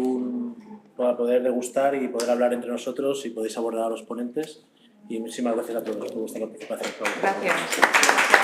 para poder degustar y poder hablar entre nosotros y podéis abordar a los ponentes. Y muchísimas gracias a todos por vuestra participación. Gracias.